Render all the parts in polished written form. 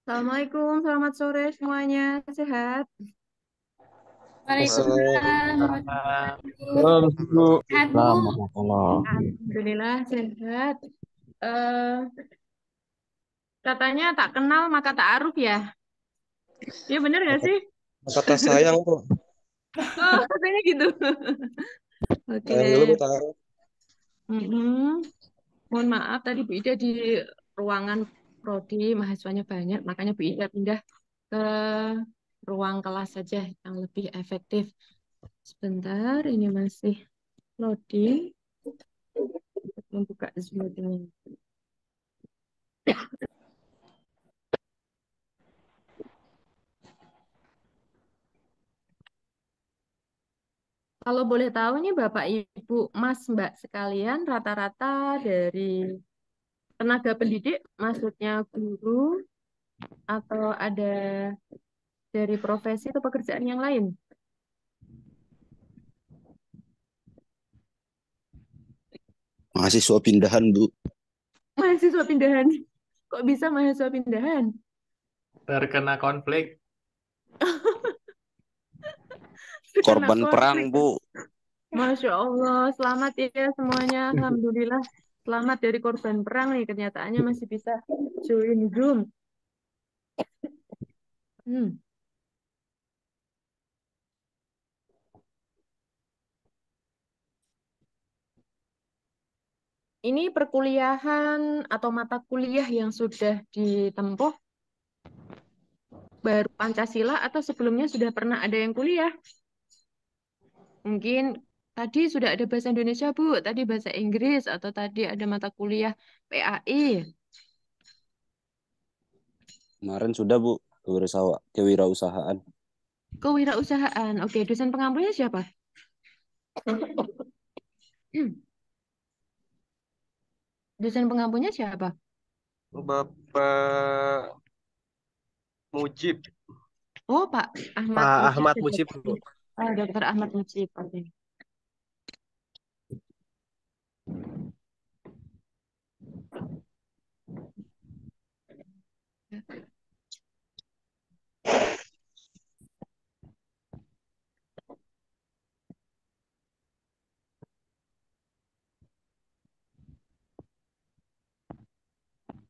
Assalamualaikum, selamat sore semuanya. Sehat? Waalaikumsalam Waalaikumsalam. warahmatullahi wabarakatuh. Sehat, Bu. Alhamdulillah sehat. Eh, Katanya tak kenal maka tak aruf ya? Iya bener nggak sih? Kata sayang kok. Oh, katanya gitu. Oke. Sayang dulu Bu taruh. Mm-mm. Mohon maaf tadi Bu Ida di ruangan prodi, mahasiswanya banyak, makanya Bu Ida pindah ke ruang kelas saja yang lebih efektif. Sebentar, ini masih loading untuk membuka Zoom-nya. Kalau boleh tahu nih Bapak Ibu Mas Mbak sekalian rata-rata dari tenaga pendidik maksudnya guru atau ada dari profesi atau pekerjaan yang lain? Mahasiswa pindahan Bu. Mahasiswa pindahan. Kok bisa mahasiswa pindahan? Terkena konflik. Kena Korban perang konflik. Bu. Masya Allah, selamat ya semuanya. Alhamdulillah, selamat dari korban perang nih. Kenyataannya masih bisa join Zoom. Hmm. Ini perkuliahan atau mata kuliah yang sudah ditempuh baru Pancasila atau sebelumnya sudah pernah ada yang kuliah? Mungkin tadi sudah ada bahasa Indonesia, Bu. Tadi bahasa Inggris atau tadi ada mata kuliah PAI. Kemarin sudah Bu. Kewirausahaan. Kewirausahaan. Oke, dosen pengampunya siapa? Dosen pengampunya siapa? Bapak Mujib, Oh, Pak Ahmad Pak Mujib. Ahmad Mujib, Bu. Oh, Dokter Ahmad Mujib. Oke.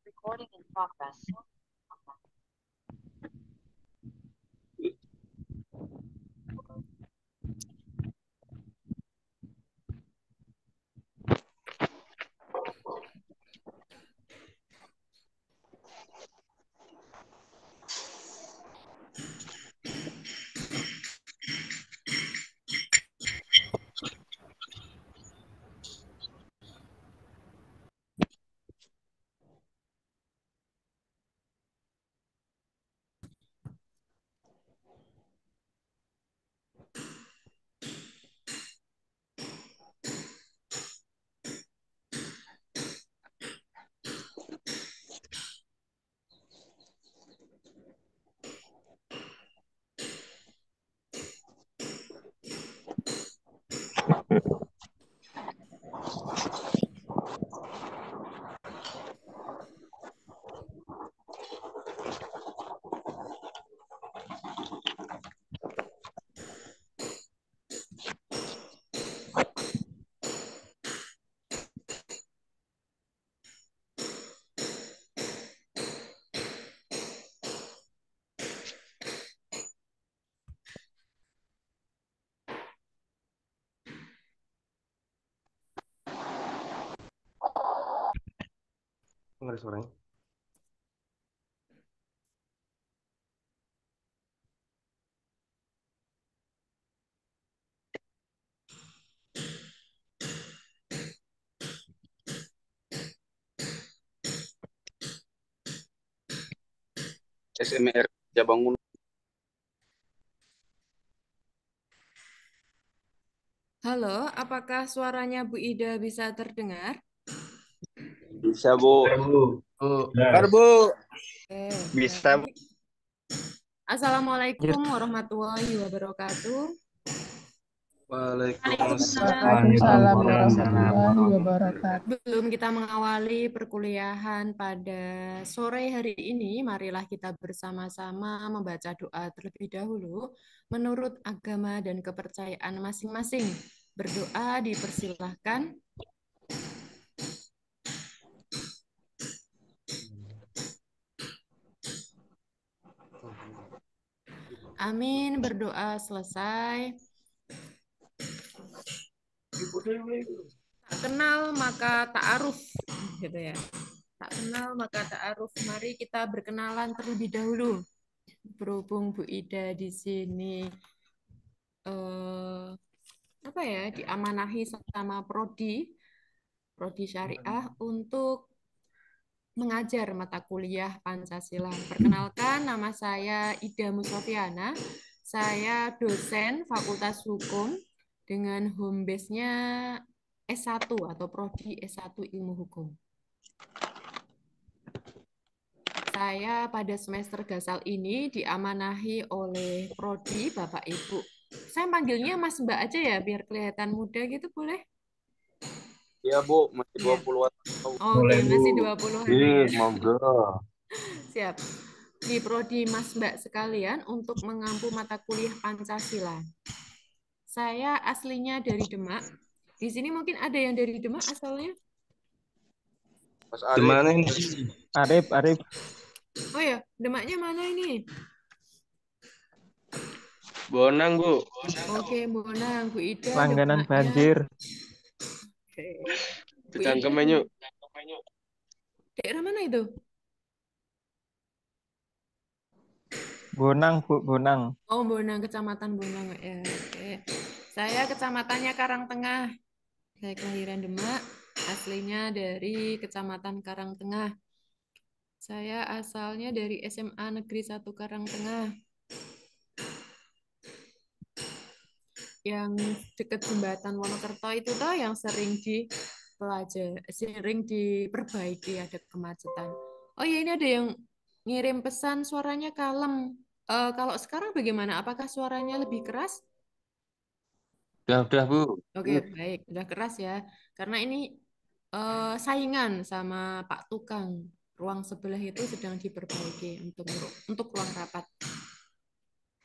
Recording in progress. Nggak ada suaranya. SMR ya bangun. Halo, apakah suaranya Bu Ida bisa terdengar? Bisa, Bu. Bu. Bentar, Bu. Oke, Bisa, Bu. baik. Assalamualaikum warahmatullahi wabarakatuh. Waalaikumsalam. Waalaikumsalam warahmatullahi wabarakatuh. Sebelum kita mengawali perkuliahan pada sore hari ini, marilah kita bersama-sama membaca doa terlebih dahulu menurut agama dan kepercayaan masing-masing. Berdoa dipersilahkan. Amin, berdoa selesai. Tak kenal maka ta'aruf, gitu ya. Tak kenal maka ta'aruf. Mari kita berkenalan terlebih dahulu. Berhubung Bu Ida di sini apa ya, diamanahi sama prodi syariah untuk mengajar mata kuliah Pancasila. Perkenalkan, nama saya Ida Musofiana. Saya dosen Fakultas Hukum dengan home base-nya S1 atau prodi S1 Ilmu Hukum. Saya pada semester gasal ini diamanahi oleh prodi Bapak Ibu. Saya panggilnya Mas Mbak aja ya, biar kelihatan muda gitu, boleh? Iya, Bu, masih Ya. 20-an tahun. Oke, masih 20-an Ih, ya. monggo. Siap. Di prodi Mas Mbak sekalian untuk mengampu mata kuliah Pancasila. Saya aslinya dari Demak. Di sini mungkin ada yang dari Demak asalnya. Mas Arif. Gimana ini? Arif. Oh ya, Demaknya mana ini? Bonang, Bu. Oke, Bonang, Bu Ida Langganan Demaknya. banjir. Oke. Bu Dicangkem Ida, yuk. daerah mana itu? Bonang, Bu, Bonang. Oh, Bonang, Kecamatan Bonang ya. Oke. Saya kecamatannya Karangtengah. Saya kelahiran Demak, aslinya dari Kecamatan Karangtengah. Saya asalnya dari SMA Negeri 1 Karangtengah. Yang dekat jembatan Wonokerto itu toh yang sering diperbaiki, ada kemacetan. Oh ya, ini ada yang ngirim pesan suaranya kalem. Kalau sekarang bagaimana? Apakah suaranya lebih keras? Udah, Bu. Oke, baik, udah keras ya. Karena ini saingan sama Pak Tukang. Ruang sebelah itu sedang diperbaiki untuk ruang rapat.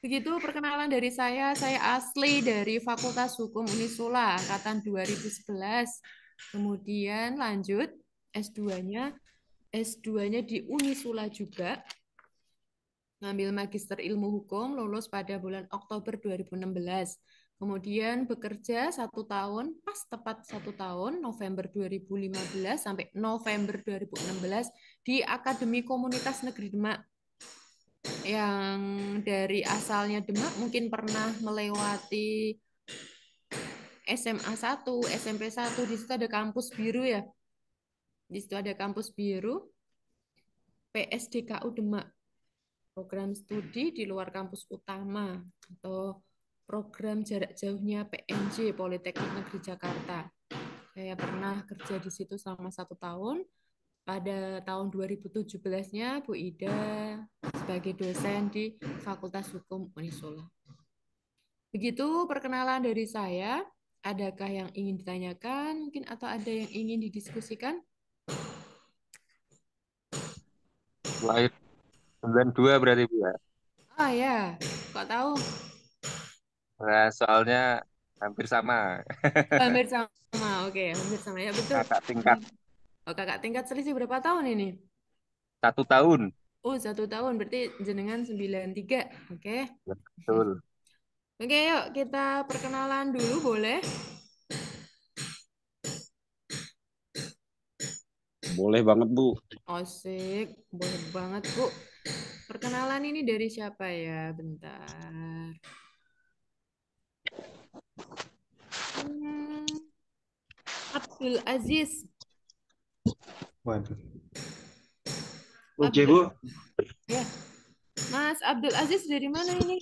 Begitu perkenalan dari saya asli dari Fakultas Hukum Unisula angkatan 2011. Kemudian lanjut S2-nya, S2-nya di Unisula juga. Ngambil Magister Ilmu Hukum, lulus pada bulan Oktober 2016. Kemudian bekerja 1 tahun, pas tepat 1 tahun, November 2015 sampai November 2016 di Akademi Komunitas Negeri Demak. Yang dari asalnya Demak mungkin pernah melewati SMA 1, SMP 1, di situ ada kampus biru ya. Di situ ada kampus biru, PSDKU Demak. Program studi di luar kampus utama atau program jarak jauhnya PNJ Politeknik Negeri Jakarta. Saya pernah kerja di situ selama 1 tahun. Pada tahun 2017-nya Bu Ida sebagai dosen di Fakultas Hukum Unisula. Begitu perkenalan dari saya. Adakah yang ingin ditanyakan mungkin atau ada yang ingin didiskusikan? Lahir 92 berarti, Bu, ya. Ah ya, kok tahu? Nah, soalnya hampir sama. Hampir sama. Oke, hampir sama ya, betul. Kakak tingkat Oh, kakak tingkat selisih berapa tahun ini? 1 tahun. Oh, 1 tahun. Berarti jenengan 93. Oke. Betul. Oke, yuk kita perkenalan dulu, boleh? Boleh banget, Bu. Asik, boleh banget, Bu. Perkenalan ini dari siapa ya? Bentar. Hmm, Abdul Aziz. Waduh. Oke, Abdul, Bu. ya. Mas Abdul Aziz dari mana ini?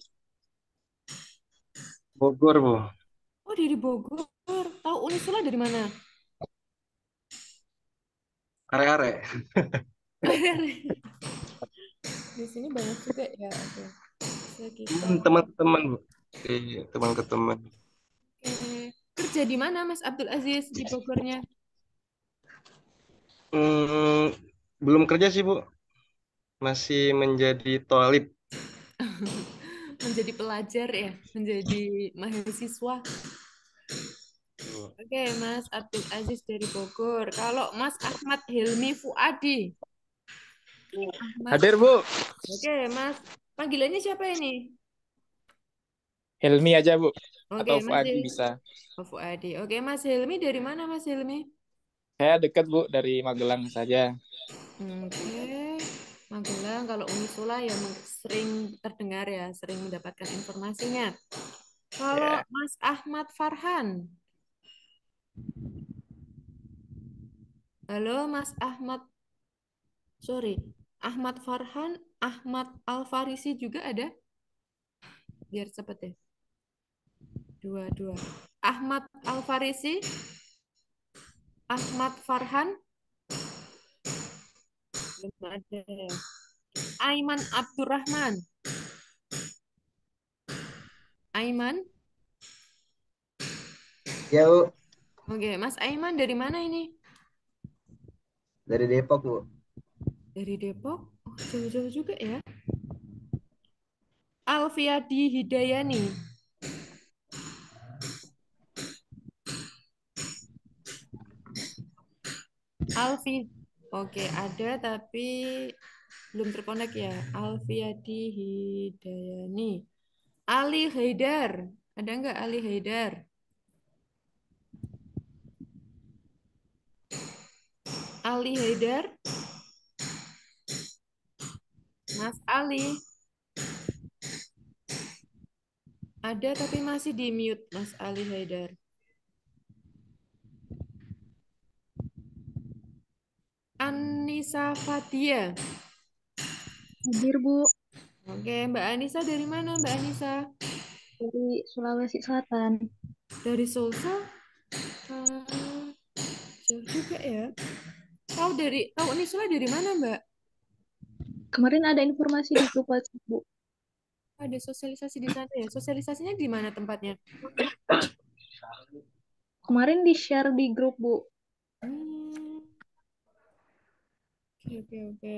Bogor, Bu. Oh, dari Bogor. Tahu Unisula dari mana? Are-are. Di sini banyak juga ya. Oke. Sekitar. Teman-teman, Bu. Iya, teman ke teman. Oke. Kerja di mana, Mas Abdul Aziz di Bogornya? Hmm, belum kerja sih, Bu. Masih menjadi tolib. Menjadi pelajar ya, menjadi mahasiswa. Bu. Oke, Mas Abdul Aziz dari Bogor. Kalau Mas Ahmad Hilmi Fuadi. Ahmad. Hadir, Bu. Oke, Mas. Panggilannya siapa ini? Helmi aja, Bu. Oke, Atau Mas Fuadi bisa. Fuadi. Oke, Mas Hilmi dari mana, Mas Hilmi? Saya dekat, Bu, dari Magelang saja. Oke, Magelang. Kalau Unisula ya sering terdengar ya, sering mendapatkan informasinya. Kalau Ya. Mas Ahmad Farhan. Halo, Mas Ahmad. Sorry, Ahmad Farhan, Ahmad Al-Farisi juga ada? Biar cepet deh. Dua-dua. Ahmad Al-Farisi, Ahmad Farhan, belum ada. Aiman Abdurrahman. Aiman. Ya, Bu. Oke, Mas Aiman dari mana ini? Dari Depok, Bu. Dari Depok. Oh, jauh-jauh juga ya. Alfiadi Hidayani. Alfi. Oke, ada tapi belum terkonek ya. Alfiadi Hidayani. Ali Haidar. Ada nggak Ali Haidar? Ali Haidar. Mas Ali. Ada tapi masih di mute Mas Ali Haidar. Anissa Fadia. Hadir, Bu, Oke, Mbak Anissa dari mana Mbak Anissa? dari Sulawesi Selatan. Dari Sulsel? Ah, jauh juga ya. Tahu Unisula dari mana Mbak? Kemarin ada informasi di grup WhatsApp, Bu. Ada sosialisasi di sana ya. Sosialisasinya di mana tempatnya? Kemarin di-share di grup, Bu. Hmm, oke, oke, oke.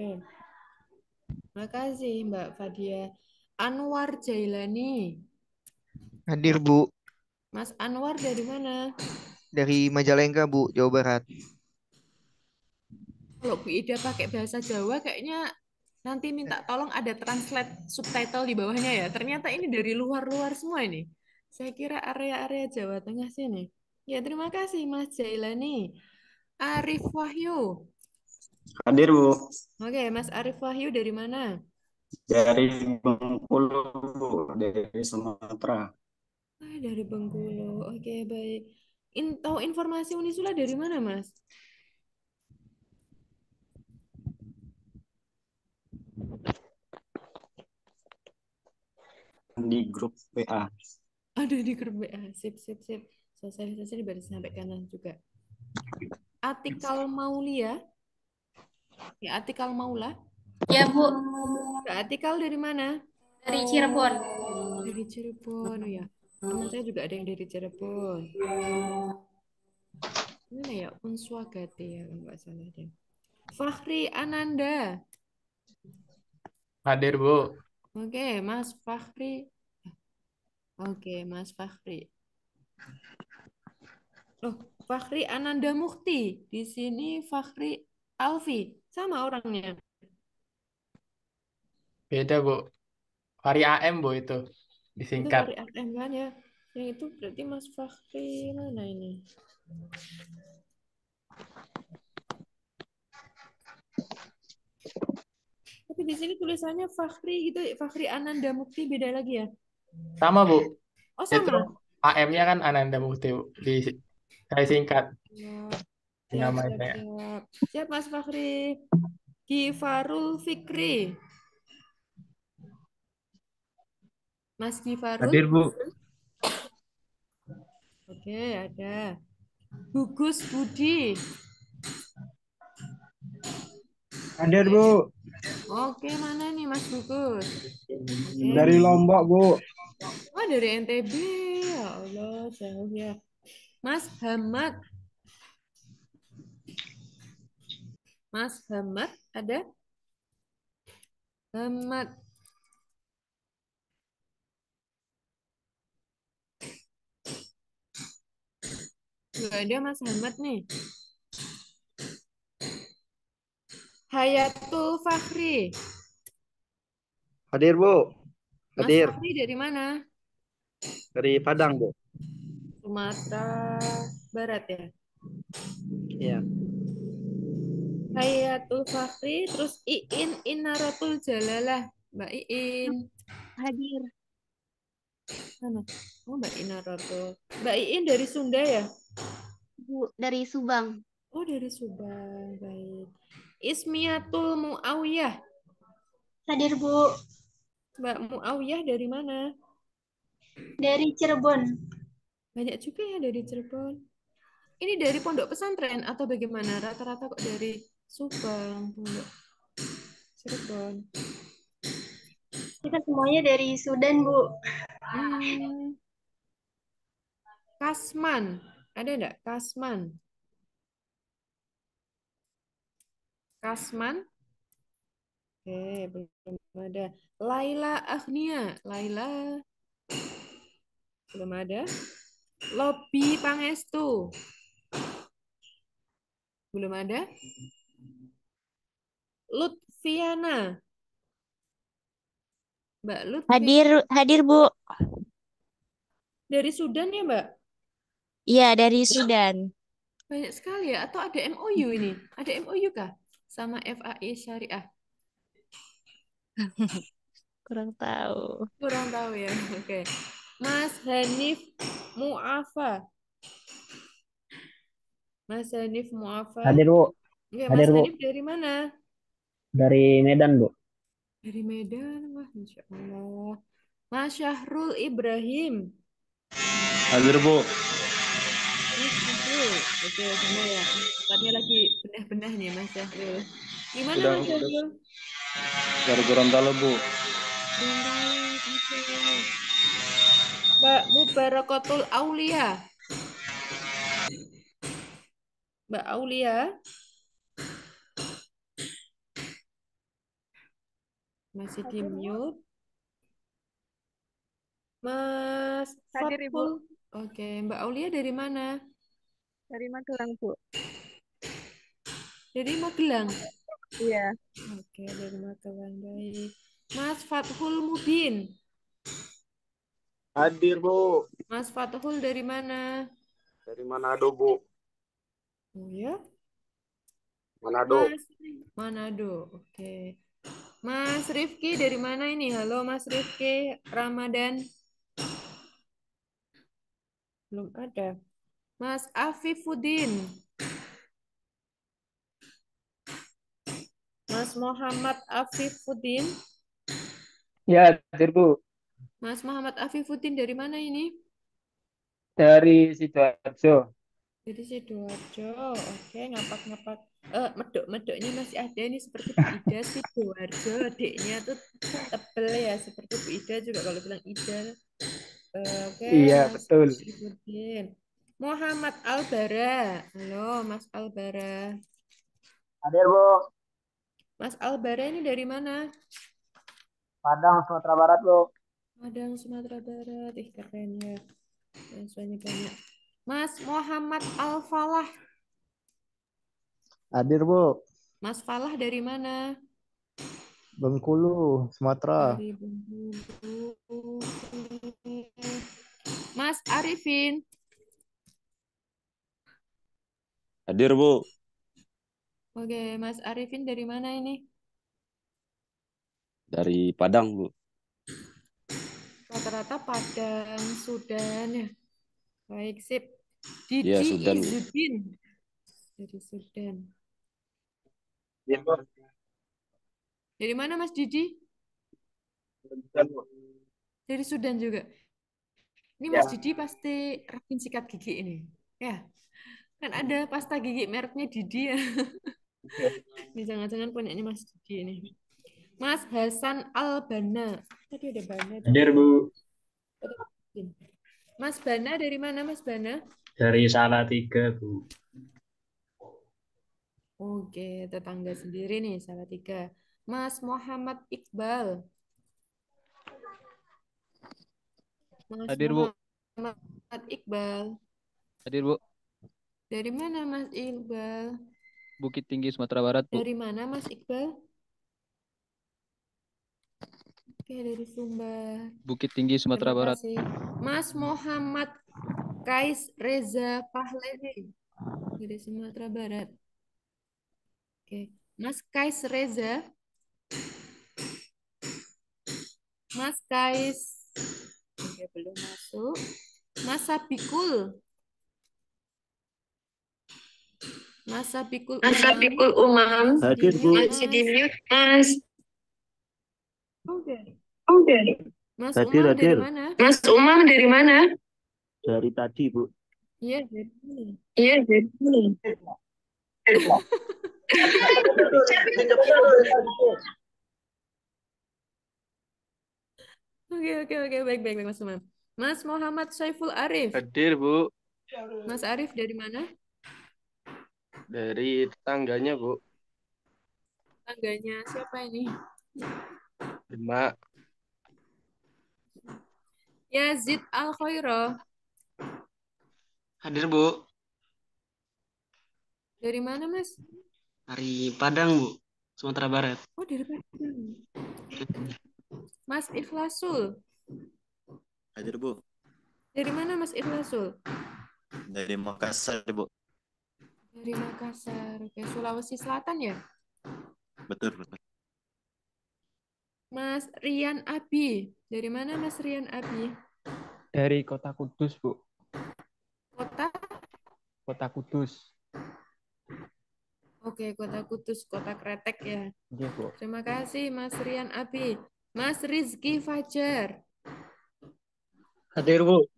Makasih Mbak Fadia. Anwar Jailani. Hadir, Bu. Mas Anwar dari mana? Dari Majalengka, Bu, Jawa Barat. Kalau Bu Ida pakai bahasa Jawa kayaknya nanti minta tolong ada translate subtitle di bawahnya ya. Ternyata ini dari luar-luar semua ini. Saya kira area-area Jawa Tengah sini. Ya, terima kasih Mas Jailani. Arif Wahyu. Hadir, Bu. Oke, Mas Arif Wahyu dari mana? Dari Bengkulu, Bu. Dari Sumatera. Dari Bengkulu. Oke, baik. Tahu informasi Unisula dari mana, Mas? Di grup WA. Ada di grup WA. Sip, sip, sip. Sosialisasi baru sampai kanan juga. Atikal Maulia. Ya, Atikal Maula. Ya, Bu, Kak Atikal dari mana? dari Cirebon. Dari Cirebon, oh ya. Teman saya juga ada yang dari Cirebon. Mana ya? Unswagati ya, kalau nggak salah deh. Fahri Ananda. Hadir, Bu. Oke, Mas Fahri. Oke, Mas Fahri. Loh, Fahri Ananda Mukti. Di sini Fahri Alfi. Sama orangnya. Beda, Bu. Hari AM, Bu, itu. Itu Disingkat. Fahri FM kan ya. Yang itu berarti Mas Fahri mana ini? di sini tulisannya Fakhri gitu, Fakhri Ananda Mukti beda lagi ya? Sama, Bu. Oh Itu sama. AM-nya kan Ananda Mukti, Bu. Saya singkat Ya, di siap, nama siap, saya. siap. Siap Mas Fakhri. Gifarul Fikri. Mas Gifarul. Hadir, Bu. Oke, ada. Gugus Budi. Hadir, Bu. Oke, mana nih Mas Gugus? Oke. Dari Lombok, Bu. Oh, dari NTB. Ya Allah, jauh ya. Mas Hamad. Mas Hamad ada? Hamad. Nggak ada Mas Hamad nih. Hayatul Fakhri. Hadir, Bu. Mas Hadir. Fakhri dari mana? Dari Padang, Bu. Sumatera Barat ya? Iya. Hayatul Fakhri, terus Iin Inaratul Jalalah. Mbak Iin. Hadir. Mana? Oh, Mbak Inaratul. Mbak Iin dari Sunda ya? Bu, dari Subang. Oh, dari Subang. Baik. Ismiatul Muawiyah. Hadir, Bu. Mbak Muawiyah dari mana? Dari Cirebon. Banyak juga ya dari Cirebon. Ini dari pondok pesantren atau bagaimana? Rata-rata kok dari Subang, pondok Cirebon. Kita semuanya dari Sudan, Bu. Hmm. Kasman. Ada enggak? Kasman. Kasman. Oke, belum ada. Laila Agnia. Laila. Belum ada. Lobby Pangestu. Belum ada. Lutfiana. Mbak Lutfi. Hadir Bu. Dari Sudan ya, Mbak? Iya, dari Sudan. Banyak sekali ya. Atau ada MOU ini? Ada MOU kah? Sama FAI Syariah? Kurang tahu. Kurang tahu ya. Oke. Mas Hanif Muafa. Mas Hanif Muafa. Hadir, Bu. Oke, Mas Hadir, Bu. Hanif dari mana? Dari Medan, Bu. Dari Medan. Wah, Masya Allah. Mas Syahrul Ibrahim. Hadir, Bu. Mas Syahrul. Oke, sama ya. Tadi lagi bedah-bedah nih Mas Syahrul. Gimana Sudah, Mas Syahrul? Dari Gorontalo, Bu. Gorontalo, oke. Mbak Mubarakatul Aulia. Mbak Aulia. Masih di mute. Mas Hadir, Ibu. Fathul. Oke, Mbak Aulia dari mana? Dari Magelang, Bu. Dari Magelang. Iya. Oke, dari Magelang. Baik. Mas Fathul Mubin. Hadir, Bu. Mas Fathul dari mana? Dari Manado, Bu. Oh ya? Manado. Mas Manado. Oke. Mas Rifki dari mana ini? Halo Mas Rifki Ramadan. Belum ada. Mas Afifuddin. Mas Muhammad Afifuddin. Ya, hadir, Bu. Mas Muhammad Afifuddin dari mana ini? Dari Sidoarjo. Dari Sidoarjo. Oke, ngapak-ngapak. Medok-medoknya masih ada ini seperti Bu Ida Sidoarjo. D-nya tuh tebel ya, seperti Bu Ida juga kalau bilang Ida. Oke, Iya, Mas betul. Afifuddin. Muhammad Albara. Halo, Mas Albara. Hadir, Bu. Mas Albara ini dari mana? Padang, Sumatera Barat, Bu. Padang, Sumatera Barat. Ih, keren ya. Mahasiswanya banyak. Mas Muhammad Al-Falah. Hadir, Bu. Mas Falah dari mana? Bengkulu, Sumatera. Dari Bengkulu. Mas Arifin. Hadir, Bu. Oke, Mas Arifin dari mana ini? Dari Padang, Bu. Rata-rata Padang, Sudan ya. Baik, sip. Iya, Didi Sudan, Bu. Izzuddin dari Sudan. Dari mana Mas Didi? Dari Sudan juga. Ini Mas Didi pasti rajin sikat gigi ini. Ya, kan ada pasta gigi mereknya Didi ya. Ini jangan-jangan punyanya Mas Didi ini. Mas Hasan Albana. Tadi ada Bana tuh. Hadir, Bu. Mas Bana dari mana Mas Bana? Dari Salatiga, Bu. Oke, tetangga sendiri nih, Salatiga. Mas Muhammad Iqbal. Mas Hadir, Bu. Muhammad Iqbal. Hadir, Bu. Dari mana Mas Iqbal? Bukit Tinggi, Sumatera Barat, Bu. Dari mana Mas Iqbal? Oke, dari Sumbar. Bukit Tinggi, Sumatera Terima Barat. kasih. Mas Muhammad Kais Reza Pahlavi dari Sumatera Barat. Oke, Mas Kais Reza. Mas Kais. Oke, belum masuk. Mas Sabikul. Mas Sabikul Mas Umam. Sabikul Umam. Hadir, Bu. Masih di mute, Mas. Oke. Oke. Mas Hadir, Umam dari hadir. mana? Mas Umam dari mana? Dari tadi, Bu. Iya, dari mana? Iya, dari mana? Oke, baik, Mas Umam. Mas Muhammad Saiful Arif. Hadir, Bu. Mas Arif dari mana? Dari tetangganya, Bu. Tangganya siapa ini? Demak. Yazid Al Khairah. Hadir, Bu. Dari mana, Mas? Dari Padang, Bu. Sumatera Barat. Oh, dari Padang. Mas Ikhlasul. Hadir, Bu. Dari mana, Mas Ikhlasul? Dari Makassar, Bu. Dari Makassar. Oke, Sulawesi Selatan ya? Betul, betul. Mas Rian Abi. Dari mana, Mas Rian Abi? Dari Kota Kudus, Bu. Kota? Kota Kudus. Oke, Kota Kudus, Kota Kretek ya. Iya, Bu. Terima kasih, Mas Rian Abi. Mas Rizky Fajar. Hadir, Bu.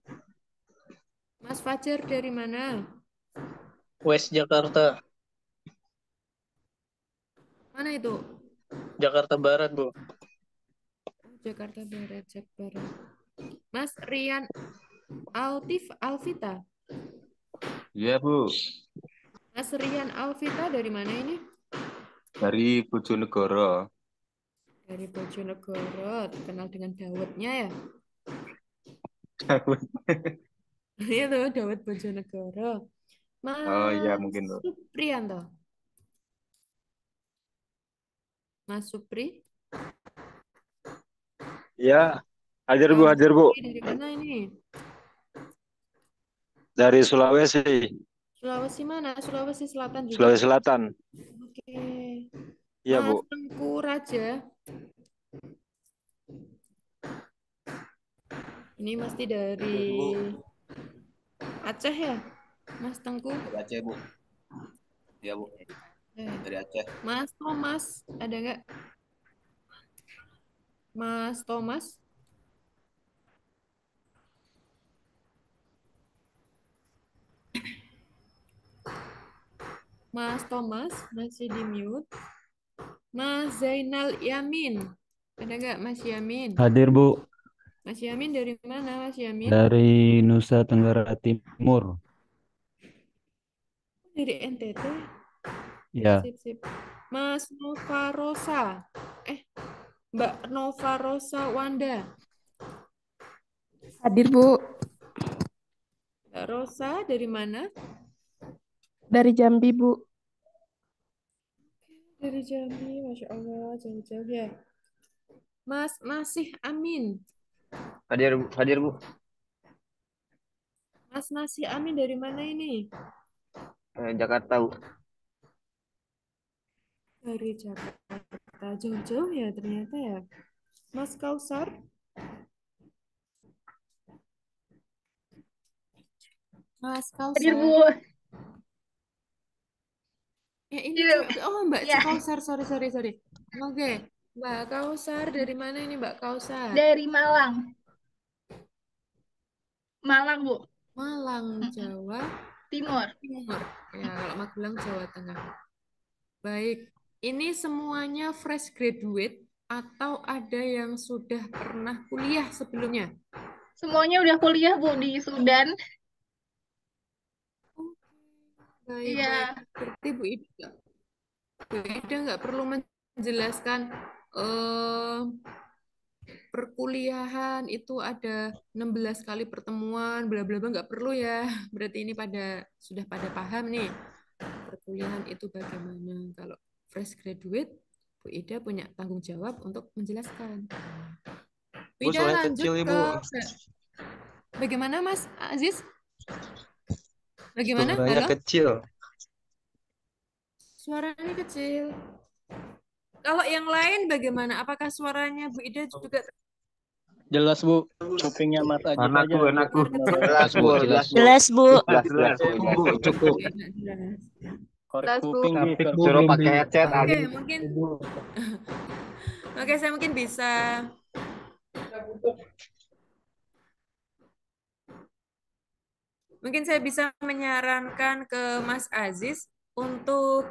Mas Fajar dari mana? West Jakarta. Mana itu? Jakarta Barat, Bu. Jakarta Barat, Jakarta Barat. Mas Rian Alvita. Iya, Bu. Mas Rian Alvita dari mana ini? Dari Bojonegoro. Dari Bojonegoro, terkenal dengan dawetnya ya? Iya tuh, dawet Bojonegoro. Oh iya, Mas mungkin, Bu. Suprianto. Mas Supri. Ya, hadir, Bu. Mas Hadir, Bu. Supri dari mana ini? Dari Sulawesi. Sulawesi mana? Sulawesi Selatan juga. Sulawesi Selatan. Oke. Iya, Mas Bu. Tengku Raja. Ini mesti dari Aceh ya? Mas Tengku. Dari Aceh, Bu. Iya, Bu. Dari Aceh. Mas Thomas, ada nggak? Mas Thomas? Mas Thomas masih di mute. Mas Zainal Yamin, ada nggak Mas Yamin? Hadir, Bu. Mas Yamin dari mana Mas Yamin? Dari Nusa Tenggara Timur. Dari NTT? Ya. Sip. Mas Nova Rosa. Mbak Nova Rosa Wanda. Hadir, Bu. Mbak Rosa dari mana? Dari Jambi, Bu. Dari Jambi, Masya Allah, jauh-jauh ya. Mas Nasih Amin. Hadir, Bu. Hadir, Bu. Mas Nasih Amin dari mana ini? Jakarta, Bu. Dari Jakarta. ternyata jauh-jauh ya ternyata ya. Mas Kausar, Mas Hadir, Kausar. Bu. Ini Iya. cewek. Oh, Mbak Iya. Kausar, sorry. Oke, Mbak Kausar dari mana ini Mbak Kausar? Dari Malang. Malang, Bu. Malang, Jawa Timur. Timur. Ya, kalau Magelang Jawa Tengah. Baik, ini semuanya fresh graduate atau ada yang sudah pernah kuliah sebelumnya? Semuanya udah kuliah, Bu, di Sudan. Baik. Iya. Berarti Bu Ida nggak perlu menjelaskan perkuliahan itu ada 16 kali pertemuan, bla bla bla, nggak perlu ya. Berarti ini sudah pada paham nih perkuliahan itu bagaimana. Kalau fresh graduate, Bu Ida punya tanggung jawab untuk menjelaskan. Bu Bu, Ida suaranya lanjut kecil, ke Ibu. bagaimana Mas Aziz? Bagaimana? Suaranya Halo? kecil. Suaranya kecil. Kalau yang lain bagaimana? Apakah suaranya Bu Ida juga Jelas, Bu. Kupingnya Mas Ajis aja. Anakku. Jelas, Bu. Jelas, Bu. Jelas, Bu. Jelas, Bu. Cukup. Korek Jelas, Bu. kuping gitu. Suruh pakai headset, Oke, Ali. mungkin Oke, saya mungkin bisa menyarankan ke Mas Aziz untuk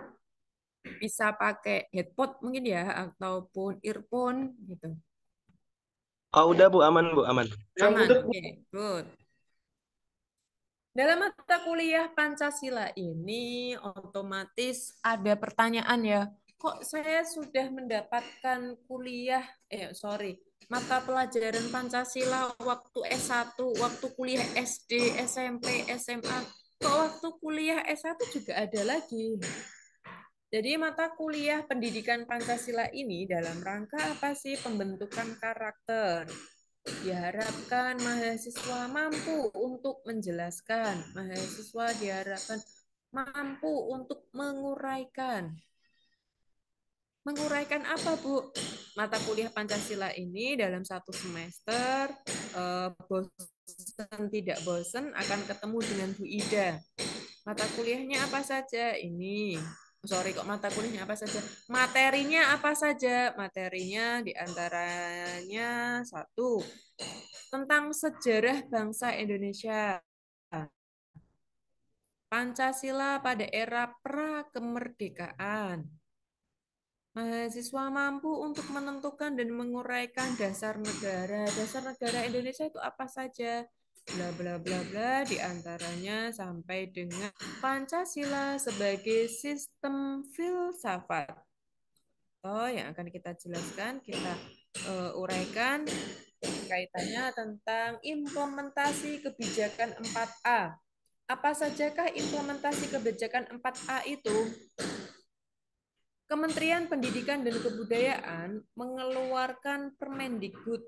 bisa pakai headphone mungkin ya ataupun earphone gitu. Oh, udah, Bu. Aman, Bu. Aman. Aman. Oke, good. Dalam mata kuliah Pancasila ini otomatis ada pertanyaan ya. Kok saya sudah mendapatkan mata pelajaran Pancasila waktu S1, waktu kuliah SD, SMP, SMA. Kok waktu kuliah S1 juga ada lagi? Jadi mata kuliah pendidikan Pancasila ini dalam rangka apa sih? Pembentukan karakter. Diharapkan mahasiswa mampu untuk menjelaskan, mahasiswa diharapkan mampu untuk menguraikan. Menguraikan apa, Bu? Mata kuliah Pancasila ini dalam satu semester, bosan tidak bosan akan ketemu dengan Bu Ida. Mata kuliahnya apa saja? Mata kuliahnya apa saja? Materinya apa saja? Materinya diantaranya 1. Tentang sejarah bangsa Indonesia. Pancasila pada era pra-kemerdekaan. Mahasiswa mampu untuk menentukan dan menguraikan dasar negara. Dasar negara Indonesia itu apa saja? Bla bla bla bla, diantaranya sampai dengan Pancasila sebagai sistem filsafat. Yang akan kita jelaskan, kita uraikan kaitannya tentang implementasi kebijakan 4A. Apa sajakah implementasi kebijakan 4A itu? Kementerian Pendidikan dan Kebudayaan mengeluarkan Permendikbud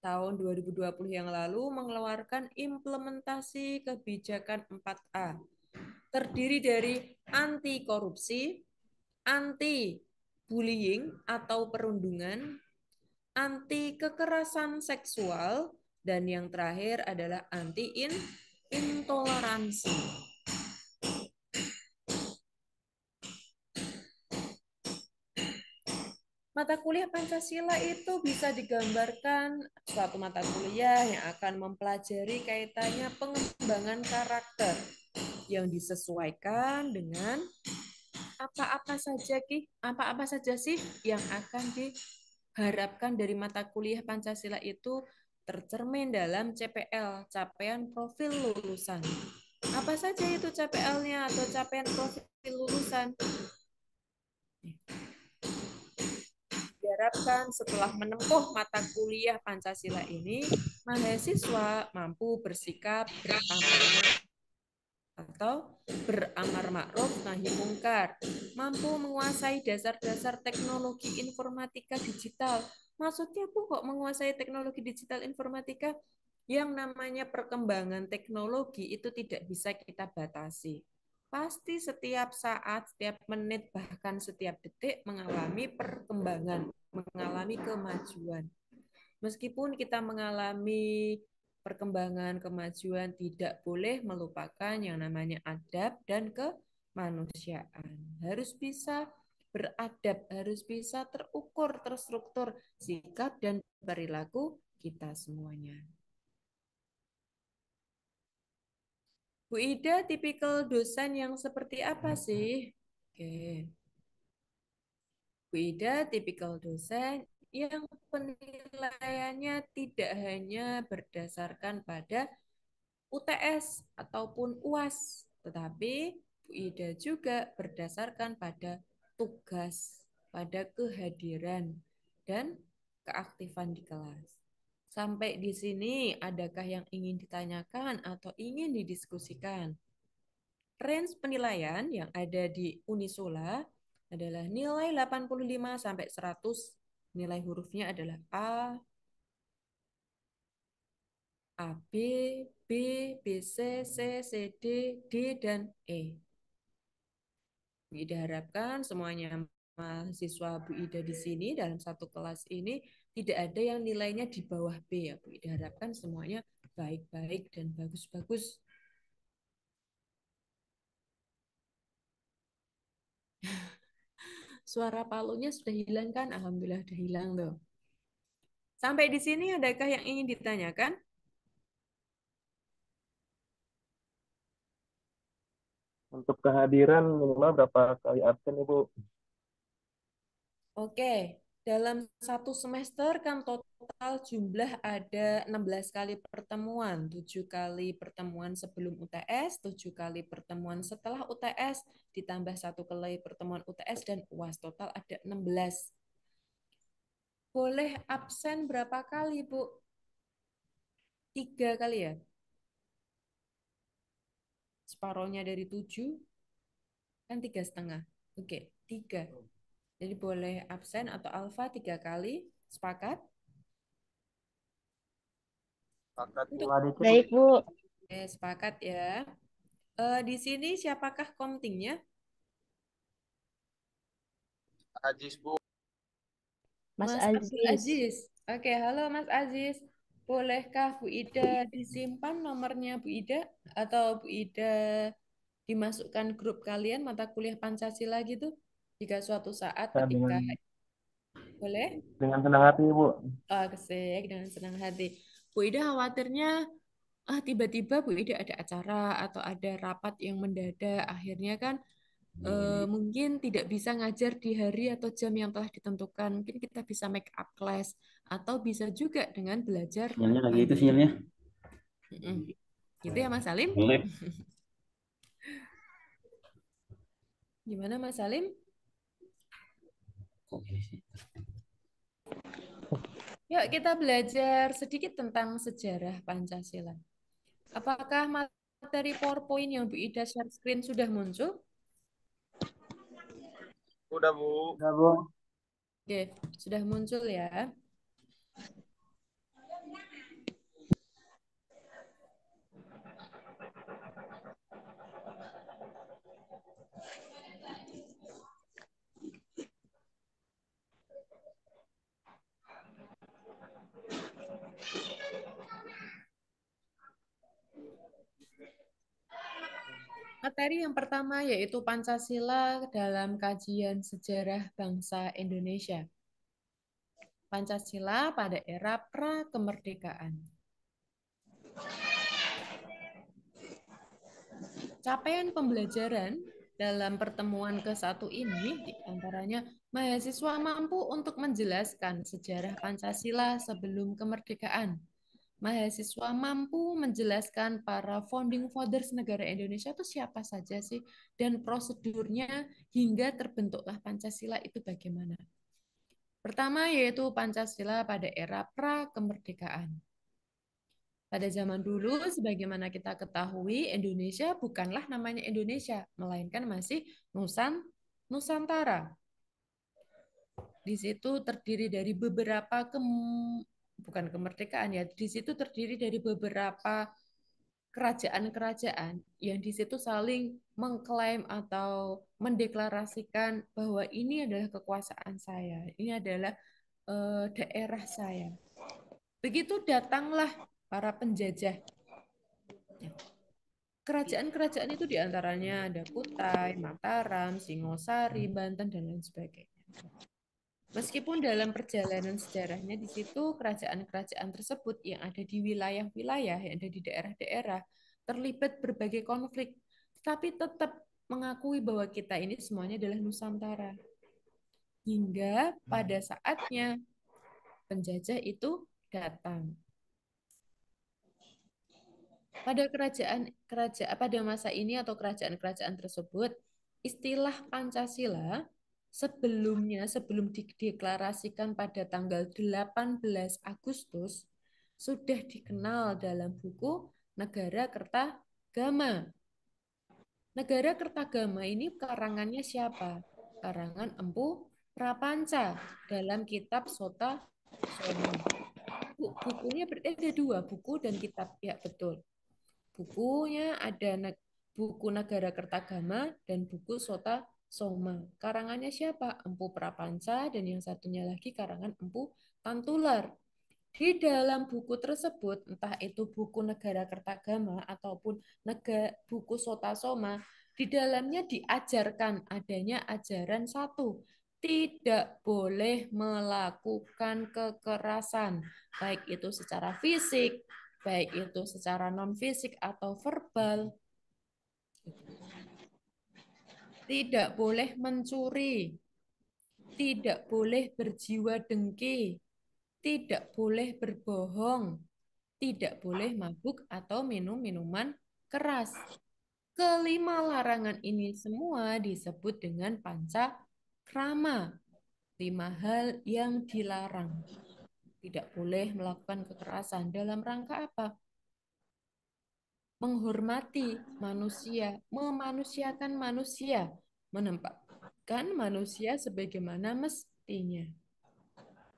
tahun 2020 yang lalu mengeluarkan implementasi kebijakan 4A. Terdiri dari anti korupsi, anti bullying atau perundungan, anti kekerasan seksual, dan yang terakhir adalah anti intoleransi. Mata kuliah Pancasila itu bisa digambarkan suatu mata kuliah yang akan mempelajari kaitannya pengembangan karakter yang disesuaikan dengan apa-apa saja sih yang akan diharapkan dari mata kuliah Pancasila itu tercermin dalam CPL, capaian profil lulusan. Apa saja itu CPL-nya atau capaian profil lulusan? Diharapkan setelah menempuh mata kuliah Pancasila ini, mahasiswa mampu bersikap beramar ma'ruf nahi mungkar, mampu menguasai dasar-dasar teknologi informatika digital. Maksudnya Bu, kok menguasai teknologi digital informatika? Yang namanya perkembangan teknologi itu tidak bisa kita batasi. pasti setiap saat, setiap menit, bahkan setiap detik mengalami perkembangan, mengalami kemajuan. Meskipun kita mengalami perkembangan, kemajuan, tidak boleh melupakan yang namanya adab dan kemanusiaan. Harus bisa beradab, harus bisa terukur, terstruktur sikap dan perilaku kita semuanya. Bu Ida, tipikal dosen yang seperti apa sih? Oke. Bu Ida, tipikal dosen yang penilaiannya tidak hanya berdasarkan pada UTS ataupun UAS, tetapi Bu Ida juga berdasarkan pada tugas, pada kehadiran, dan keaktifan di kelas. Sampai di sini, adakah yang ingin ditanyakan atau ingin didiskusikan? Range penilaian yang ada di Unisula adalah nilai 85 sampai 100. Nilai hurufnya adalah A, AB, B, BC, C, CD, D, dan E. Bu Ida harapkan semuanya mahasiswa Bu Ida di sini dalam satu kelas ini tidak ada yang nilainya di bawah B ya. Bu Ida harapkan semuanya baik-baik dan bagus-bagus. Suara palunya sudah hilang kan? Alhamdulillah sudah hilang tuh. Sampai di sini adakah yang ingin ditanyakan? Untuk kehadiran minimal berapa kali absen, Ibu? Oke, dalam satu semester kan total jumlah ada 16 kali pertemuan, 7 kali pertemuan sebelum UTS, 7 kali pertemuan setelah UTS, ditambah 1 kali pertemuan UTS dan UAS, total ada 16. Boleh absen berapa kali, Bu? 3 kali ya? Separohnya dari 7, kan 3,5. Oke, 3. Jadi boleh absen atau alfa 3 kali. Sepakat? Baik, Bu. Oke, sepakat ya. Di sini siapakah komtingnya? Ajis, Bu. Mas Abdul Aziz. Aziz. Oke, halo Mas Aziz. Bolehkah Bu Ida disimpan nomornya Bu Ida? Atau Bu Ida dimasukkan grup kalian mata kuliah Pancasila gitu? Jika suatu saat ketika boleh? Dengan senang hati, Ibu. Oh, kesek dengan senang hati. Bu Ida khawatirnya tiba-tiba Bu Ida ada acara atau ada rapat yang mendadak, akhirnya kan mungkin tidak bisa ngajar di hari atau jam yang telah ditentukan. Mungkin kita bisa make up class atau bisa juga dengan belajar Sinyalnya lagi itu mandiri. sinyalnya. Gitu ya Mas Salim? Boleh. Gimana Mas Salim? Yuk kita belajar sedikit tentang sejarah Pancasila. Apakah materi PowerPoint yang Bu Ida share screen sudah muncul? Udah, Bu. Udah, Bu. Oke, sudah muncul ya. Materi yang pertama yaitu Pancasila dalam kajian sejarah bangsa Indonesia. Pancasila pada era pra-kemerdekaan. Capaian pembelajaran dalam pertemuan ke-1 ini diantaranya mahasiswa mampu untuk menjelaskan sejarah Pancasila sebelum kemerdekaan. Mahasiswa mampu menjelaskan para founding fathers negara Indonesia itu siapa saja sih dan prosedurnya hingga terbentuklah Pancasila itu bagaimana. Pertama yaitu Pancasila pada era pra-kemerdekaan. Pada zaman dulu, sebagaimana kita ketahui, Indonesia bukanlah namanya Indonesia, melainkan masih Nusantara. Di situ terdiri dari beberapa bukan kemerdekaan ya, di situ terdiri dari beberapa kerajaan-kerajaan yang di situ saling mengklaim atau mendeklarasikan bahwa ini adalah kekuasaan saya, ini adalah daerah saya. Begitu datanglah para penjajah. Kerajaan-kerajaan itu diantaranya ada Kutai, Mataram, Singosari, Banten, dan lain sebagainya. Meskipun dalam perjalanan sejarahnya di situ kerajaan-kerajaan tersebut yang ada di wilayah-wilayah, yang ada di daerah-daerah, terlibat berbagai konflik, tapi tetap mengakui bahwa kita ini semuanya adalah Nusantara. Hingga pada saatnya penjajah itu datang. Pada masa ini atau kerajaan-kerajaan tersebut, istilah Pancasila sebelum dideklarasikan pada tanggal 18 Agustus sudah dikenal dalam buku Negara Kertagama. Negara Kertagama ini karangannya siapa? Karangan Empu Prapanca dalam kitab Sota Soma. Bukunya ada dua, buku dan kitab. Ya, betul. Bukunya ada buku Negara Kertagama dan buku Sota Soma. Karangannya siapa? Empu Prapanca dan yang satunya lagi karangan Empu Tantular. Di dalam buku tersebut, entah itu buku Negara Kertagama ataupun buku Sota Soma, di dalamnya diajarkan adanya ajaran satu, tidak boleh melakukan kekerasan, baik itu secara fisik, baik itu secara non-fisik atau verbal. Tidak boleh mencuri, tidak boleh berjiwa dengki, tidak boleh berbohong, tidak boleh mabuk atau minum minuman keras. Kelima larangan ini semua disebut dengan pancakrama. 5 hal yang dilarang. Tidak boleh melakukan kekerasan. Dalam rangka apa? Menghormati manusia, memanusiakan manusia, menempatkan manusia sebagaimana mestinya.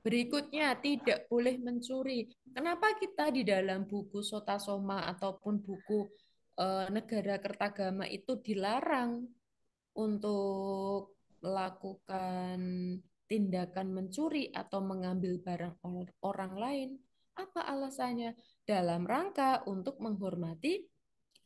Berikutnya, tidak boleh mencuri. Kenapa kita di dalam buku Sota Soma ataupun buku Negara Kertagama itu dilarang untuk melakukan tindakan mencuri atau mengambil barang orang lain? Apa alasannya? Dalam rangka untuk menghormati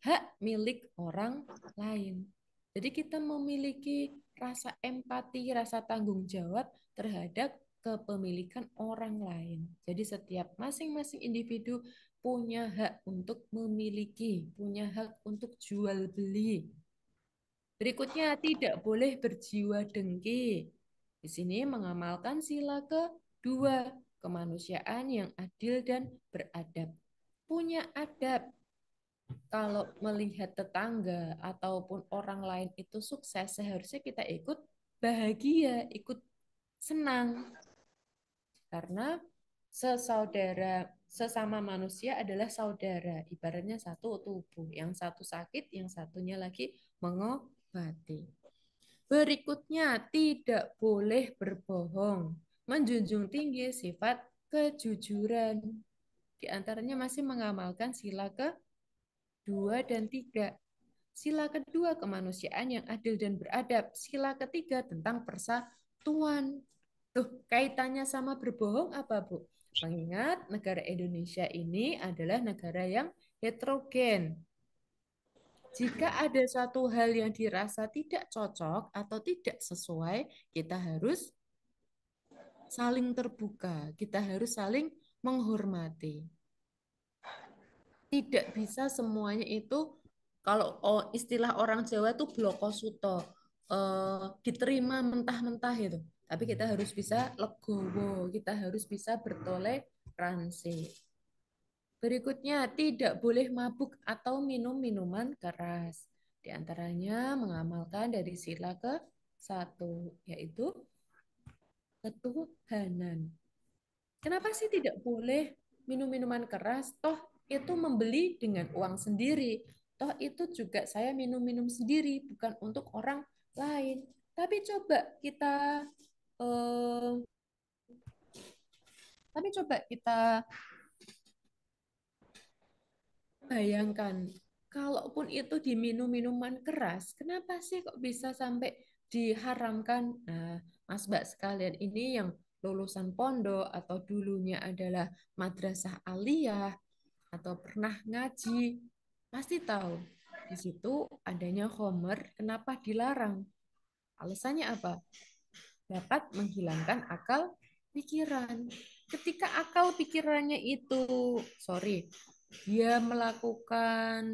hak milik orang lain. Jadi kita memiliki rasa empati, rasa tanggung jawab terhadap kepemilikan orang lain. Jadi setiap masing-masing individu punya hak untuk memiliki, punya hak untuk jual beli. Berikutnya, tidak boleh berjiwa dengki. Di sini mengamalkan sila kedua, kemanusiaan yang adil dan beradab. Punya adab. Kalau melihat tetangga ataupun orang lain itu sukses, seharusnya kita ikut bahagia, ikut senang. Karena sesama manusia adalah saudara, ibaratnya satu tubuh. Yang satu sakit, yang satunya lagi mengobati. Berikutnya, tidak boleh berbohong. Menjunjung tinggi sifat kejujuran. Di antaranya masih mengamalkan sila ke-2 dan 3. Sila kedua, kemanusiaan yang adil dan beradab. Sila ketiga, tentang persatuan. Kaitannya sama berbohong apa, Bu? Mengingat negara Indonesia ini adalah negara yang heterogen. Jika ada suatu hal yang dirasa tidak cocok atau tidak sesuai, kita harus saling terbuka, kita harus saling menghormati. Tidak bisa semuanya itu, kalau istilah orang Jawa itu blokosuto, diterima mentah-mentah itu. Tapi kita harus bisa legowo, kita harus bisa bertoleransi. Berikutnya, tidak boleh mabuk atau minum minuman keras. Di antaranya mengamalkan dari sila ke-1, yaitu ketuhanan. Kenapa sih tidak boleh minum minuman keras? Toh itu membeli dengan uang sendiri. Toh itu juga saya minum-minum sendiri, bukan untuk orang lain. Tapi coba kita bayangkan kalaupun itu diminum minuman keras, kenapa sih kok bisa sampai diharamkan? Nah, Mas Mbak sekalian ini yang lulusan pondok atau dulunya adalah madrasah aliyah atau pernah ngaji, pasti tahu di situ adanya khamr, kenapa dilarang? Alasannya apa? Dapat menghilangkan akal pikiran. Ketika akal pikirannya itu, dia melakukan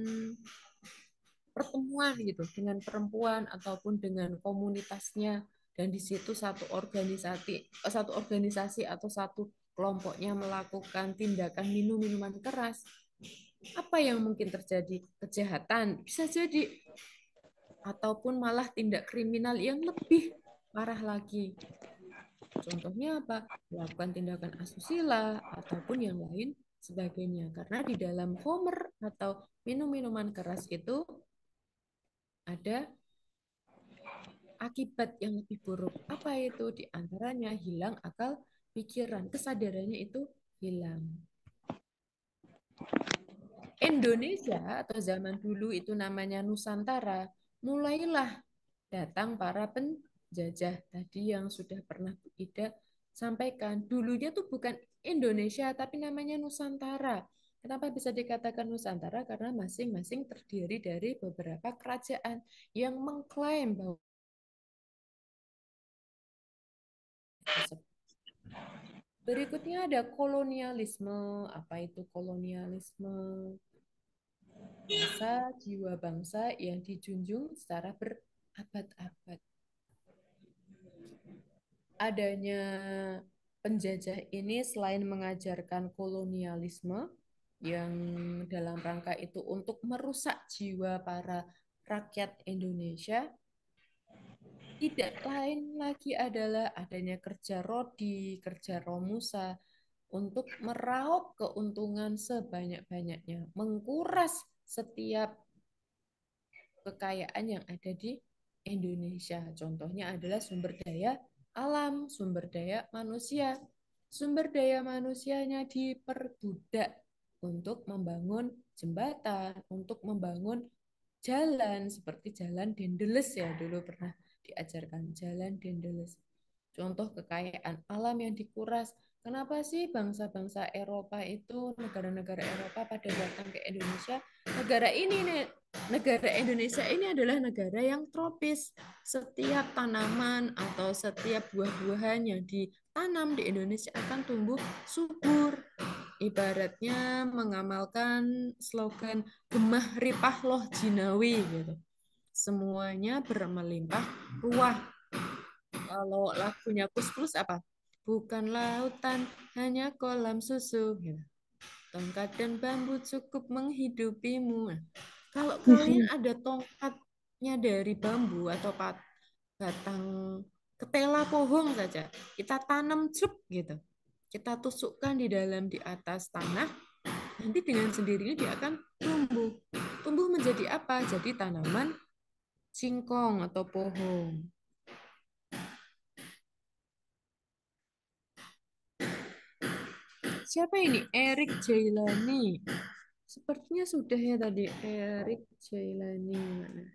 pertemuan gitu dengan perempuan ataupun dengan komunitasnya, dan di situ satu organisasi atau satu kelompoknya melakukan tindakan minum minuman keras, apa yang mungkin terjadi? Kejahatan bisa jadi, ataupun malah tindak kriminal yang lebih parah lagi. Contohnya apa? Melakukan tindakan asusila ataupun yang lain sebagainya. Karena di dalam khamr atau minum-minuman keras itu ada akibat yang lebih buruk. Apa itu? Di antaranya hilang akal pikiran, kesadarannya itu hilang. Indonesia atau zaman dulu itu namanya Nusantara, mulailah datang para penjajah tadi yang sudah pernah Bu Ida sampaikan. Dulunya tuh bukan Indonesia, tapi namanya Nusantara. Kenapa bisa dikatakan Nusantara? Karena masing-masing terdiri dari beberapa kerajaan yang mengklaim bahwa berikutnya ada kolonialisme. Apa itu kolonialisme? Rasa jiwa bangsa yang dijunjung secara berabad-abad. Adanya penjajah ini selain mengajarkan kolonialisme yang dalam rangka itu untuk merusak jiwa para rakyat Indonesia, tidak lain lagi adalah adanya kerja rodi, kerja romusa untuk meraup keuntungan sebanyak-banyaknya, mengkuras setiap kekayaan yang ada di Indonesia. Contohnya adalah sumber daya alam, sumber daya manusia. Sumber daya manusianya diperbudak untuk membangun jembatan, untuk membangun jalan, seperti jalan Dendeles ya, dulu pernah diajarkan jalan Dendeles. Contoh kekayaan alam yang dikuras. Kenapa sih bangsa-bangsa Eropa itu, negara-negara Eropa pada datang ke Indonesia? Negara Indonesia ini adalah negara yang tropis. Setiap tanaman atau setiap buah-buahan yang ditanam di Indonesia akan tumbuh subur. Ibaratnya mengamalkan slogan gemah ripah loh jinawi gitu. Semuanya bermelimpah ruah. Kalau lagunya Kus-Plus apa? Bukan lautan, hanya kolam susu. Tongkat dan bambu cukup menghidupimu. Kalau kalian ada tongkatnya dari bambu atau batang ketela pohon saja, kita tanam cup gitu. Kita tusukkan di atas tanah, nanti dengan sendirinya dia akan tumbuh. Tumbuh menjadi apa? Jadi tanaman singkong atau pohon. Siapa ini? Erik Jailani. Sepertinya sudah ya tadi. Erik Jailani. Mana?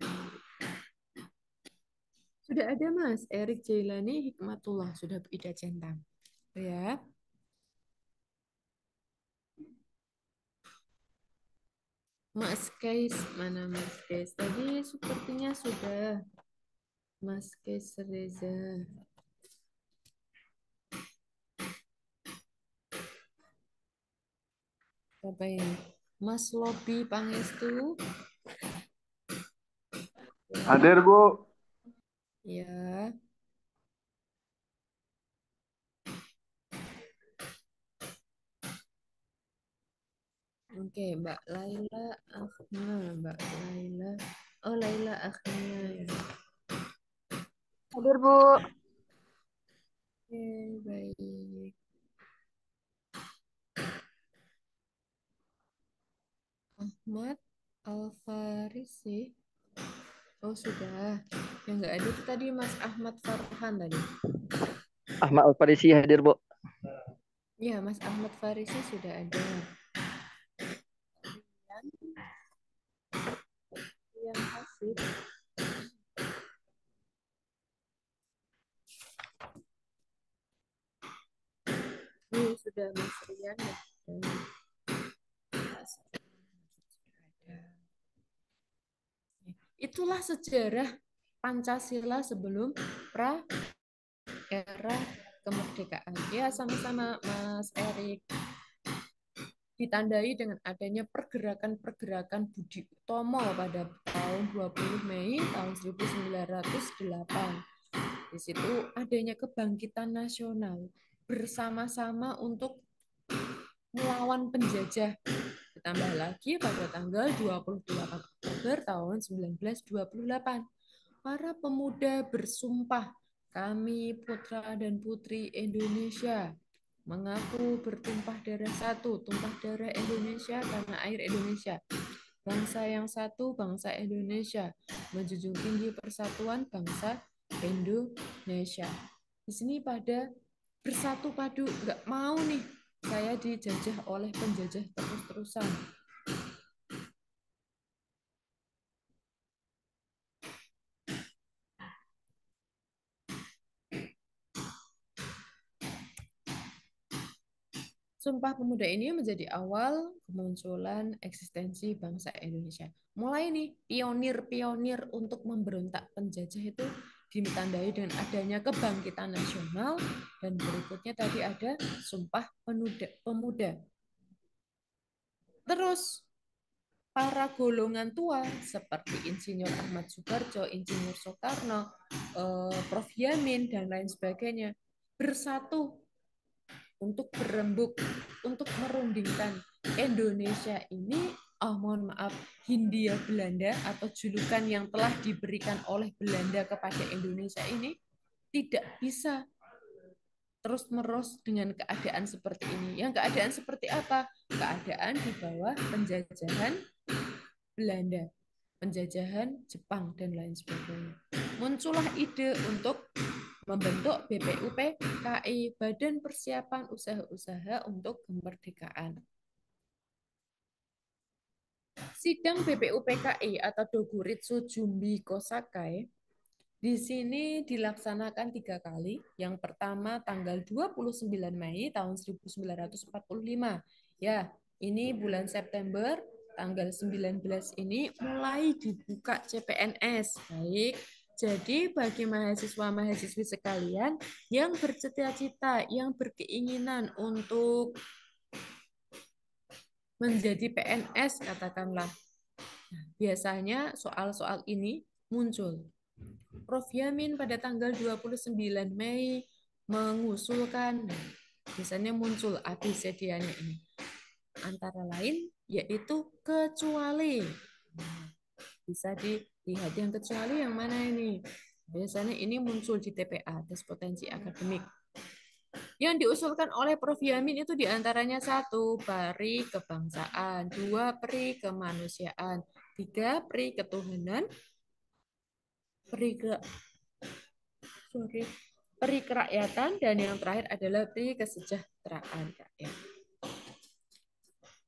Sudah ada Mas. Erik Jailani Hikmatullah. Sudah Bu Ida centang. Ya. Mas Kais. Mana Mas Kais? Tadi sepertinya sudah. Mas Kais Reza. Apa ini? Mas Lobi Pangestu. Hadir, Bu. Ya. Oke, Mbak Laila Akhna, Mbak Laila. Oh, Laila Akhna. Hadir, Bu. Oke, baik. Ahmad Al-Farisi. Oh, sudah. Yang nggak ada itu tadi Mas Ahmad Farhan tadi. Ahmad Al-Farisi hadir, Bu. Ya, Mas Ahmad Farisi sudah ada. itu. Ini sudah Mas Rian ya. Itulah sejarah Pancasila sebelum era kemerdekaan. Ya, sama-sama Mas Erik. Ditandai dengan adanya pergerakan-pergerakan Budi Utomo pada tahun 20 Mei tahun 1908. Di situ adanya kebangkitan nasional bersama-sama untuk melawan penjajah. Ditambah lagi pada tanggal 28 Oktober tahun 1928, para pemuda bersumpah, kami putra dan putri Indonesia, mengaku bertumpah darah satu, tumpah darah Indonesia karena air Indonesia. Bangsa yang satu, bangsa Indonesia, menjunjung tinggi persatuan bangsa Indonesia. Di sini pada bersatu padu, nggak mau nih saya dijajah oleh penjajah terus-terusan. Sumpah Pemuda ini menjadi awal kemunculan eksistensi bangsa Indonesia. Mulai nih pionir-pionir untuk memberontak penjajah itu ditandai dengan adanya kebangkitan nasional, dan berikutnya tadi ada Sumpah Pemuda. Terus para golongan tua seperti Insinyur Ahmad Soekarjo, Insinyur Soekarno, Prof. Yamin, dan lain sebagainya bersatu untuk berembuk, untuk merundingkan Indonesia ini, mohon maaf, Hindia Belanda atau julukan yang telah diberikan oleh Belanda kepada Indonesia ini tidak bisa terus-menerus dengan keadaan seperti ini. Yang keadaan seperti apa? Keadaan di bawah penjajahan Belanda, penjajahan Jepang, dan lain sebagainya. Muncullah ide untuk membentuk BPUPKI, Badan Persiapan Usaha-Usaha untuk Kemerdekaan. Sidang BPUPKI atau Dokuritsu Jumbi Kosakai di sini dilaksanakan 3 kali. Yang pertama tanggal 29 Mei tahun 1945. Ya, ini bulan September, tanggal 19 ini mulai dibuka CPNS. Baik. Jadi bagi mahasiswa-mahasiswi sekalian yang bercita-cita, yang berkeinginan untuk menjadi PNS katakanlah, biasanya soal-soal ini muncul. Prof. Yamin pada tanggal 29 Mei mengusulkan, biasanya muncul ABCD-nya ini. Antara lain yaitu kecuali. Bisa dilihat yang kecuali yang mana ini. Biasanya ini muncul di TPA, tes potensi akademik. Yang diusulkan oleh Prof. Yamin itu diantaranya 1, peri kebangsaan, 2, peri kemanusiaan, 3, peri ketuhanan, peri kerakyatan, dan yang terakhir adalah peri kesejahteraan rakyat.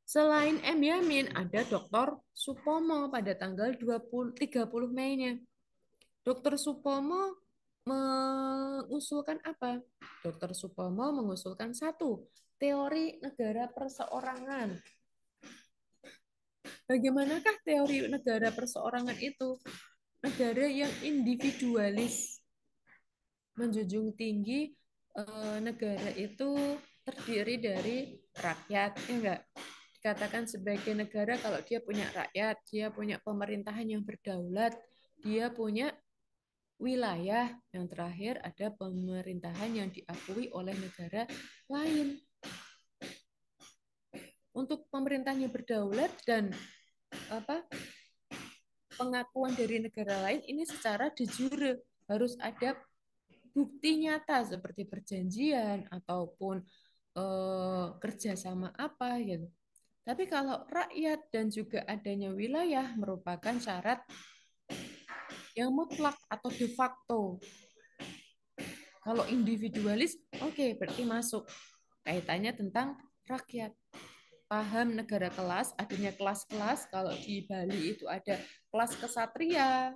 Selain M. Yamin, ada Dr. Supomo pada tanggal 30 Mei-nya. Dr. Supomo mengusulkan apa? Dr. Supomo mengusulkan 1, teori negara perseorangan. Bagaimanakah teori negara perseorangan itu? Negara yang individualis, menjunjung tinggi negara itu terdiri dari rakyat, ya enggak? Dikatakan sebagai negara kalau dia punya rakyat, dia punya pemerintahan yang berdaulat, dia punya wilayah, yang terakhir ada pemerintahan yang diakui oleh negara lain. Untuk pemerintahan yang berdaulat dan pengakuan dari negara lain ini secara de jure harus ada bukti nyata seperti perjanjian ataupun kerjasama apa gitu. Tapi kalau rakyat dan juga adanya wilayah merupakan syarat yang mutlak atau de facto. Kalau individualis, oke, berarti masuk kaitannya tentang rakyat. paham negara kelas, adanya kelas-kelas. Kalau di Bali itu ada kelas kesatria,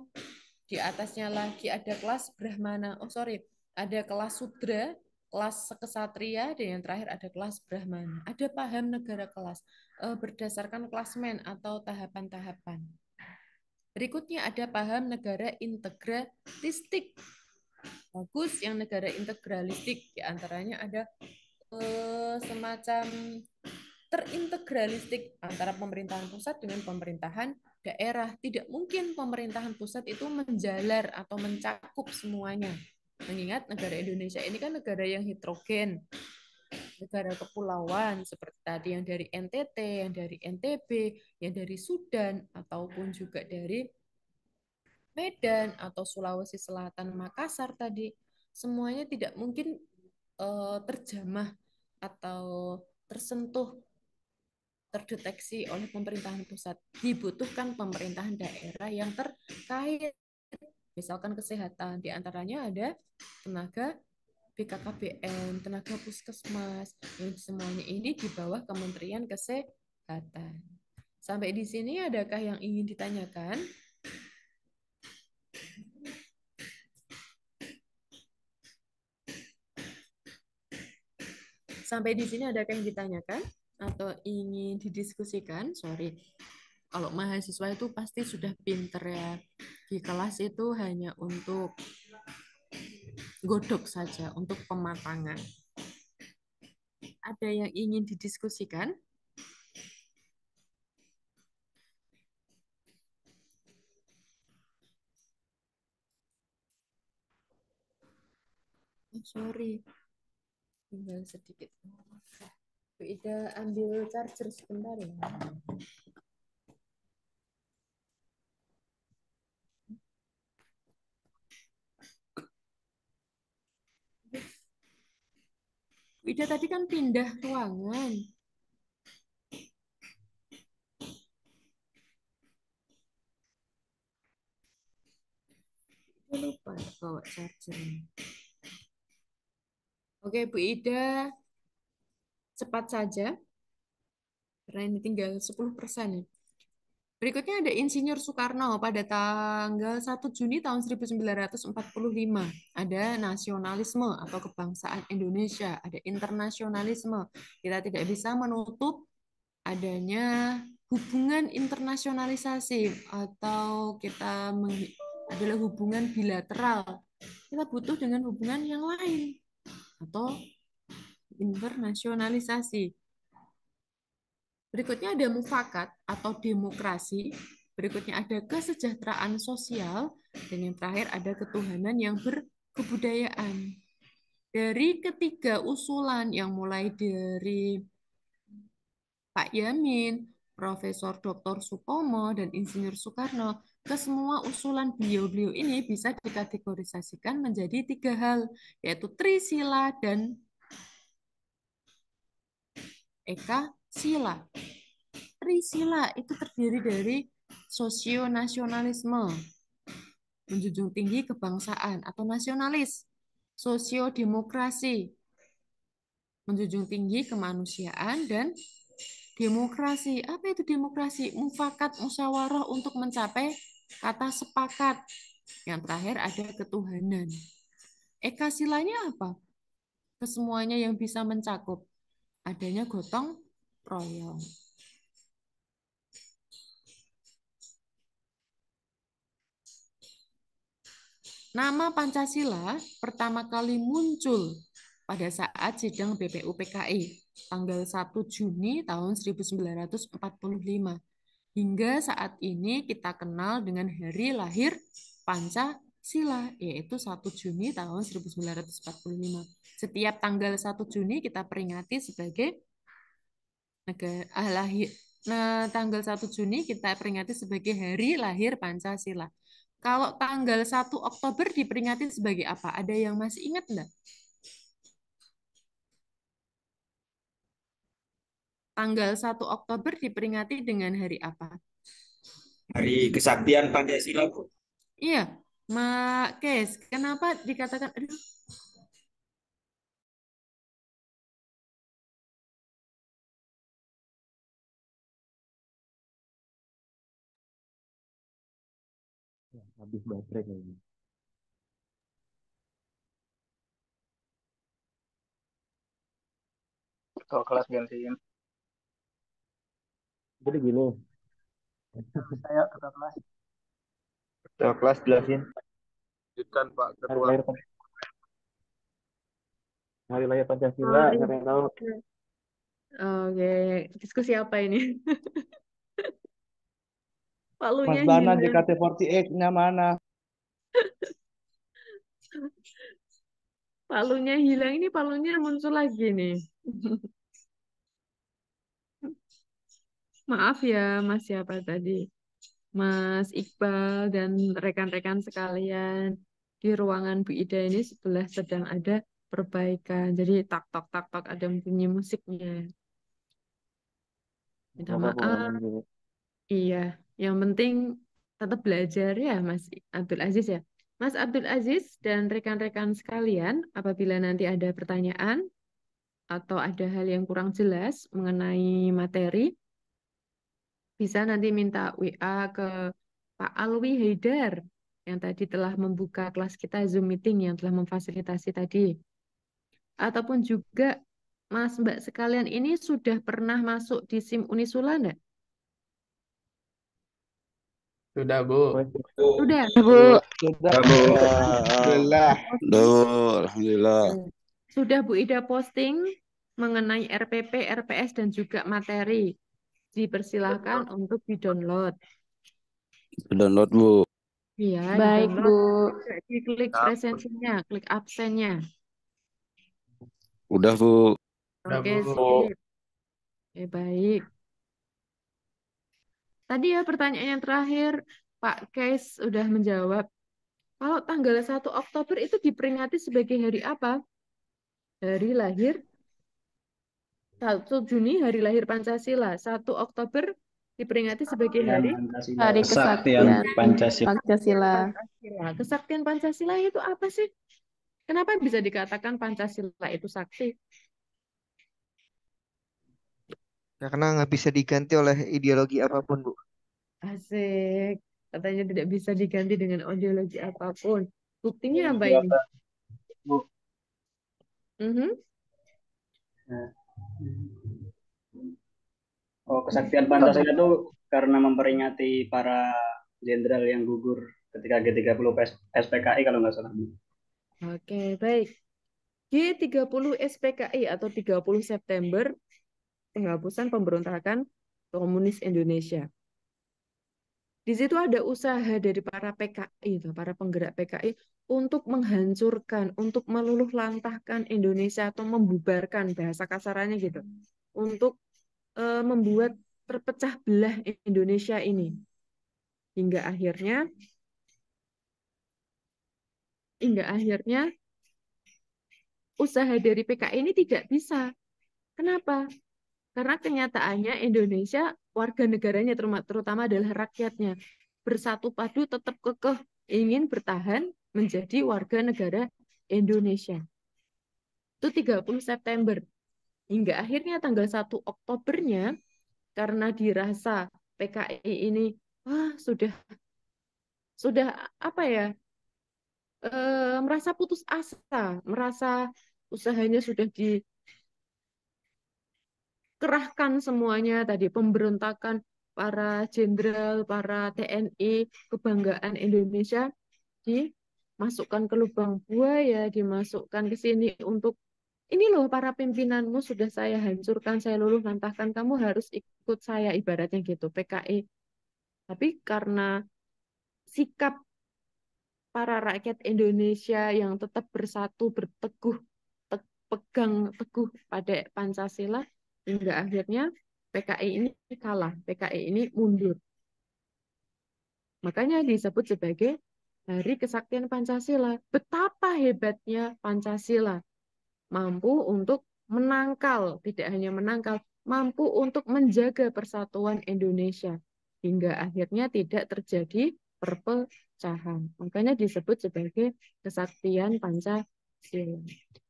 di atasnya lagi ada kelas Brahmana. Oh sorry, ada kelas Sudra, kelas kesatria, dan yang terakhir ada kelas Brahmana. Ada paham negara kelas berdasarkan klasmen atau tahapan-tahapan. Berikutnya ada paham negara integralistik. Bagus yang negara integralistik, di antaranya ada semacam terintegralistik antara pemerintahan pusat dengan pemerintahan daerah. Tidak mungkin pemerintahan pusat itu menjalar atau mencakup semuanya. Mengingat negara Indonesia ini kan negara yang heterogen, negara kepulauan seperti tadi yang dari NTT, yang dari NTB, yang dari Sudan, ataupun juga dari Medan atau Sulawesi Selatan, Makassar tadi. Semuanya tidak mungkin terjamah atau tersentuh, terdeteksi oleh pemerintahan pusat. Dibutuhkan pemerintahan daerah yang terkait. Misalkan kesehatan, di antaranya ada tenaga BKKBN, tenaga puskesmas, yang semuanya ini di bawah Kementerian Kesehatan. Sampai di sini adakah yang ingin ditanyakan? Sampai di sini adakah yang ditanyakan atau ingin didiskusikan? Sorry, kalau mahasiswa itu pasti sudah pinter ya. Di kelas itu hanya untuk godok saja, untuk pematangan. Ada yang ingin didiskusikan? Sorry, tinggal sedikit. Bu Ida ambil charger sebentar ya. Bu Ida tadi kan pindah ruangan. Saya lupa bawa charger. Oke, Bu Ida, cepat saja. Karena ini tinggal 10% ya. Berikutnya ada Insinyur Soekarno pada tanggal 1 Juni tahun 1945. Ada nasionalisme atau kebangsaan Indonesia, ada internasionalisme. Kita tidak bisa menutup adanya hubungan internasionalisasi atau kita adalah hubungan bilateral. Kita butuh dengan hubungan yang lain atau internasionalisasi. Berikutnya ada mufakat atau demokrasi. Berikutnya ada kesejahteraan sosial. Dan yang terakhir ada ketuhanan yang berkebudayaan. Dari ketiga usulan yang mulai dari Pak Yamin, Profesor Dr. Supomo, dan Insinyur Soekarno, ke semua usulan beliau-beliau ini bisa dikategorisasikan menjadi 3 hal, yaitu Trisila dan Eka Sila. Trisila itu terdiri dari sosionasionalisme, menjunjung tinggi kebangsaan atau nasionalis, sosiodemokrasi, menjunjung tinggi kemanusiaan, dan demokrasi. Apa itu demokrasi? Mufakat, musyawarah untuk mencapai kata sepakat. Yang terakhir ada ketuhanan. Eka silanya apa? Kesemuanya yang bisa mencakup. Adanya gotong royong. Nama Pancasila pertama kali muncul pada saat sidang BPUPKI tanggal 1 Juni tahun 1945. Hingga saat ini kita kenal dengan hari lahir Pancasila, yaitu 1 Juni tahun 1945. Setiap tanggal 1 Juni kita peringati sebagai tanggal 1 Juni kita peringati sebagai hari lahir Pancasila. Kalau tanggal 1 Oktober diperingati sebagai apa? Ada yang masih ingat enggak? Tanggal 1 Oktober diperingati dengan hari apa? Hari Kesaktian Pancasila, Bu. Iya, Mak Kes, kenapa dikatakan Habis baterai kayaknya. Ketua kelas gantiin. Jadi gini, Saya ketua kelas. ketua kelas jelasin Lanjutkan Pak hari Ketua. lahir hari lahir Pancasila, Mari. siapa yang tahu? Oke, diskusi apa ini? Palunya Mas Bana hilang. JKT48-nya mana? Palunya hilang, ini palunya muncul lagi nih. Maaf ya, Mas siapa tadi? Mas Iqbal dan rekan-rekan sekalian. Di ruangan Bu Ida ini sebelah sedang ada perbaikan. Jadi tak tok tak tok ada bunyi musiknya. Minta Apa, Bu? maaf. Iya, yang penting tetap belajar ya Mas Abdul Aziz ya. Mas Abdul Aziz dan rekan-rekan sekalian, apabila nanti ada pertanyaan atau ada hal yang kurang jelas mengenai materi, bisa nanti minta WA ke Pak Alwi Haidar yang tadi telah membuka kelas kita Zoom meeting yang telah memfasilitasi tadi. Ataupun juga Mas Mbak sekalian ini sudah pernah masuk di SIM Unisula enggak? Sudah, Bu. Sudah. Bu. Sudah. Bu. Alhamdulillah. Alhamdulillah. Sudah Bu Ida posting mengenai RPP, RPS, dan juga materi. Dipersilahkan untuk di-download. Download, Bu. Iya, Baik, di-download. Bu. Diklik presensinya, klik absennya. Udah, Bu. Udah, Oke, Bu. sip. Oke, baik. Tadi ya pertanyaan yang terakhir, Pak Keis sudah menjawab. Kalau tanggal 1 Oktober itu diperingati sebagai hari apa? Hari lahir 1 Juni, hari lahir Pancasila. 1 Oktober diperingati sebagai hari Hari Kesaktian Kesaktian Pancasila. Pancasila. Pancasila. Kesaktian Pancasila itu apa sih? Kenapa bisa dikatakan Pancasila itu sakti? Ya, karena nggak bisa diganti oleh ideologi apapun, Bu. Asik. Katanya tidak bisa diganti dengan ideologi apapun. Buktinya apa ini? Bu. Mhm. Oh, kesaktian Pancasila itu karena memperingati para jenderal yang gugur ketika G30 SPKI kalau nggak salah. Oke, baik. G30 SPKI atau 30 September penghapusan pemberontakan komunis Indonesia. Di situ ada usaha dari para PKI, para penggerak PKI untuk menghancurkan, untuk meluluh lantahkan Indonesia atau membubarkan bahasa kasarannya gitu, untuk membuat terpecah belah Indonesia ini hingga akhirnya usaha dari PKI ini tidak bisa. Kenapa? Karena kenyataannya Indonesia, warga negaranya terutama adalah rakyatnya, bersatu padu tetap kekeh ingin bertahan menjadi warga negara Indonesia. Itu 30 September. Hingga akhirnya tanggal 1 Oktobernya, karena dirasa PKI ini sudah apa ya, merasa putus asa, merasa usahanya sudah dikerahkan semuanya tadi, pemberontakan para jenderal, para TNI, kebanggaan Indonesia dimasukkan ke lubang buaya, dimasukkan ke sini untuk ini loh para pimpinanmu sudah saya hancurkan, saya luluh lantahkan, kamu harus ikut saya ibaratnya gitu, PKI. Tapi karena sikap para rakyat Indonesia yang tetap bersatu, pegang teguh pada Pancasila, hingga akhirnya PKI ini kalah, PKI ini mundur. Makanya disebut sebagai Hari Kesaktian Pancasila. Betapa hebatnya Pancasila, mampu untuk menangkal, tidak hanya menangkal, mampu untuk menjaga persatuan Indonesia hingga akhirnya tidak terjadi perpecahan. Makanya disebut sebagai kesaktian Pancasila.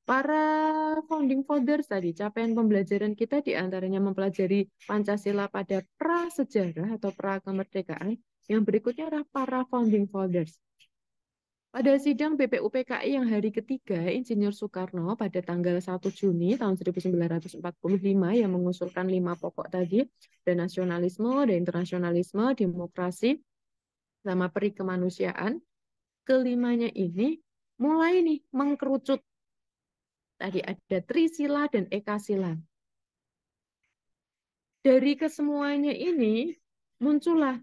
Para founding fathers tadi, capaian pembelajaran kita diantaranya mempelajari Pancasila pada prasejarah atau pra kemerdekaan, Yang berikutnya adalah para founding fathers. Pada sidang BPUPKI yang hari ketiga, Insinyur Soekarno pada tanggal 1 Juni tahun 1945 yang mengusulkan 5 pokok tadi, ada nasionalisme, ada internasionalisme, demokrasi, sama peri kemanusiaan. Kelimanya ini mulai nih mengkerucut. Tadi ada Trisila dan Ekasila. Dari kesemuanya ini muncullah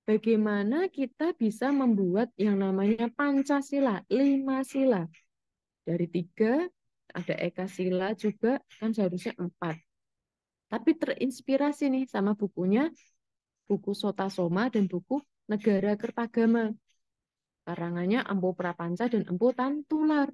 bagaimana kita bisa membuat yang namanya Pancasila, 5 sila. Dari 3, ada Ekasila juga, kan seharusnya 4. Tapi terinspirasi nih sama bukunya, buku Sota Soma dan buku Negara Kertagama. Karangannya Empu Prapanca dan Empu Tantular.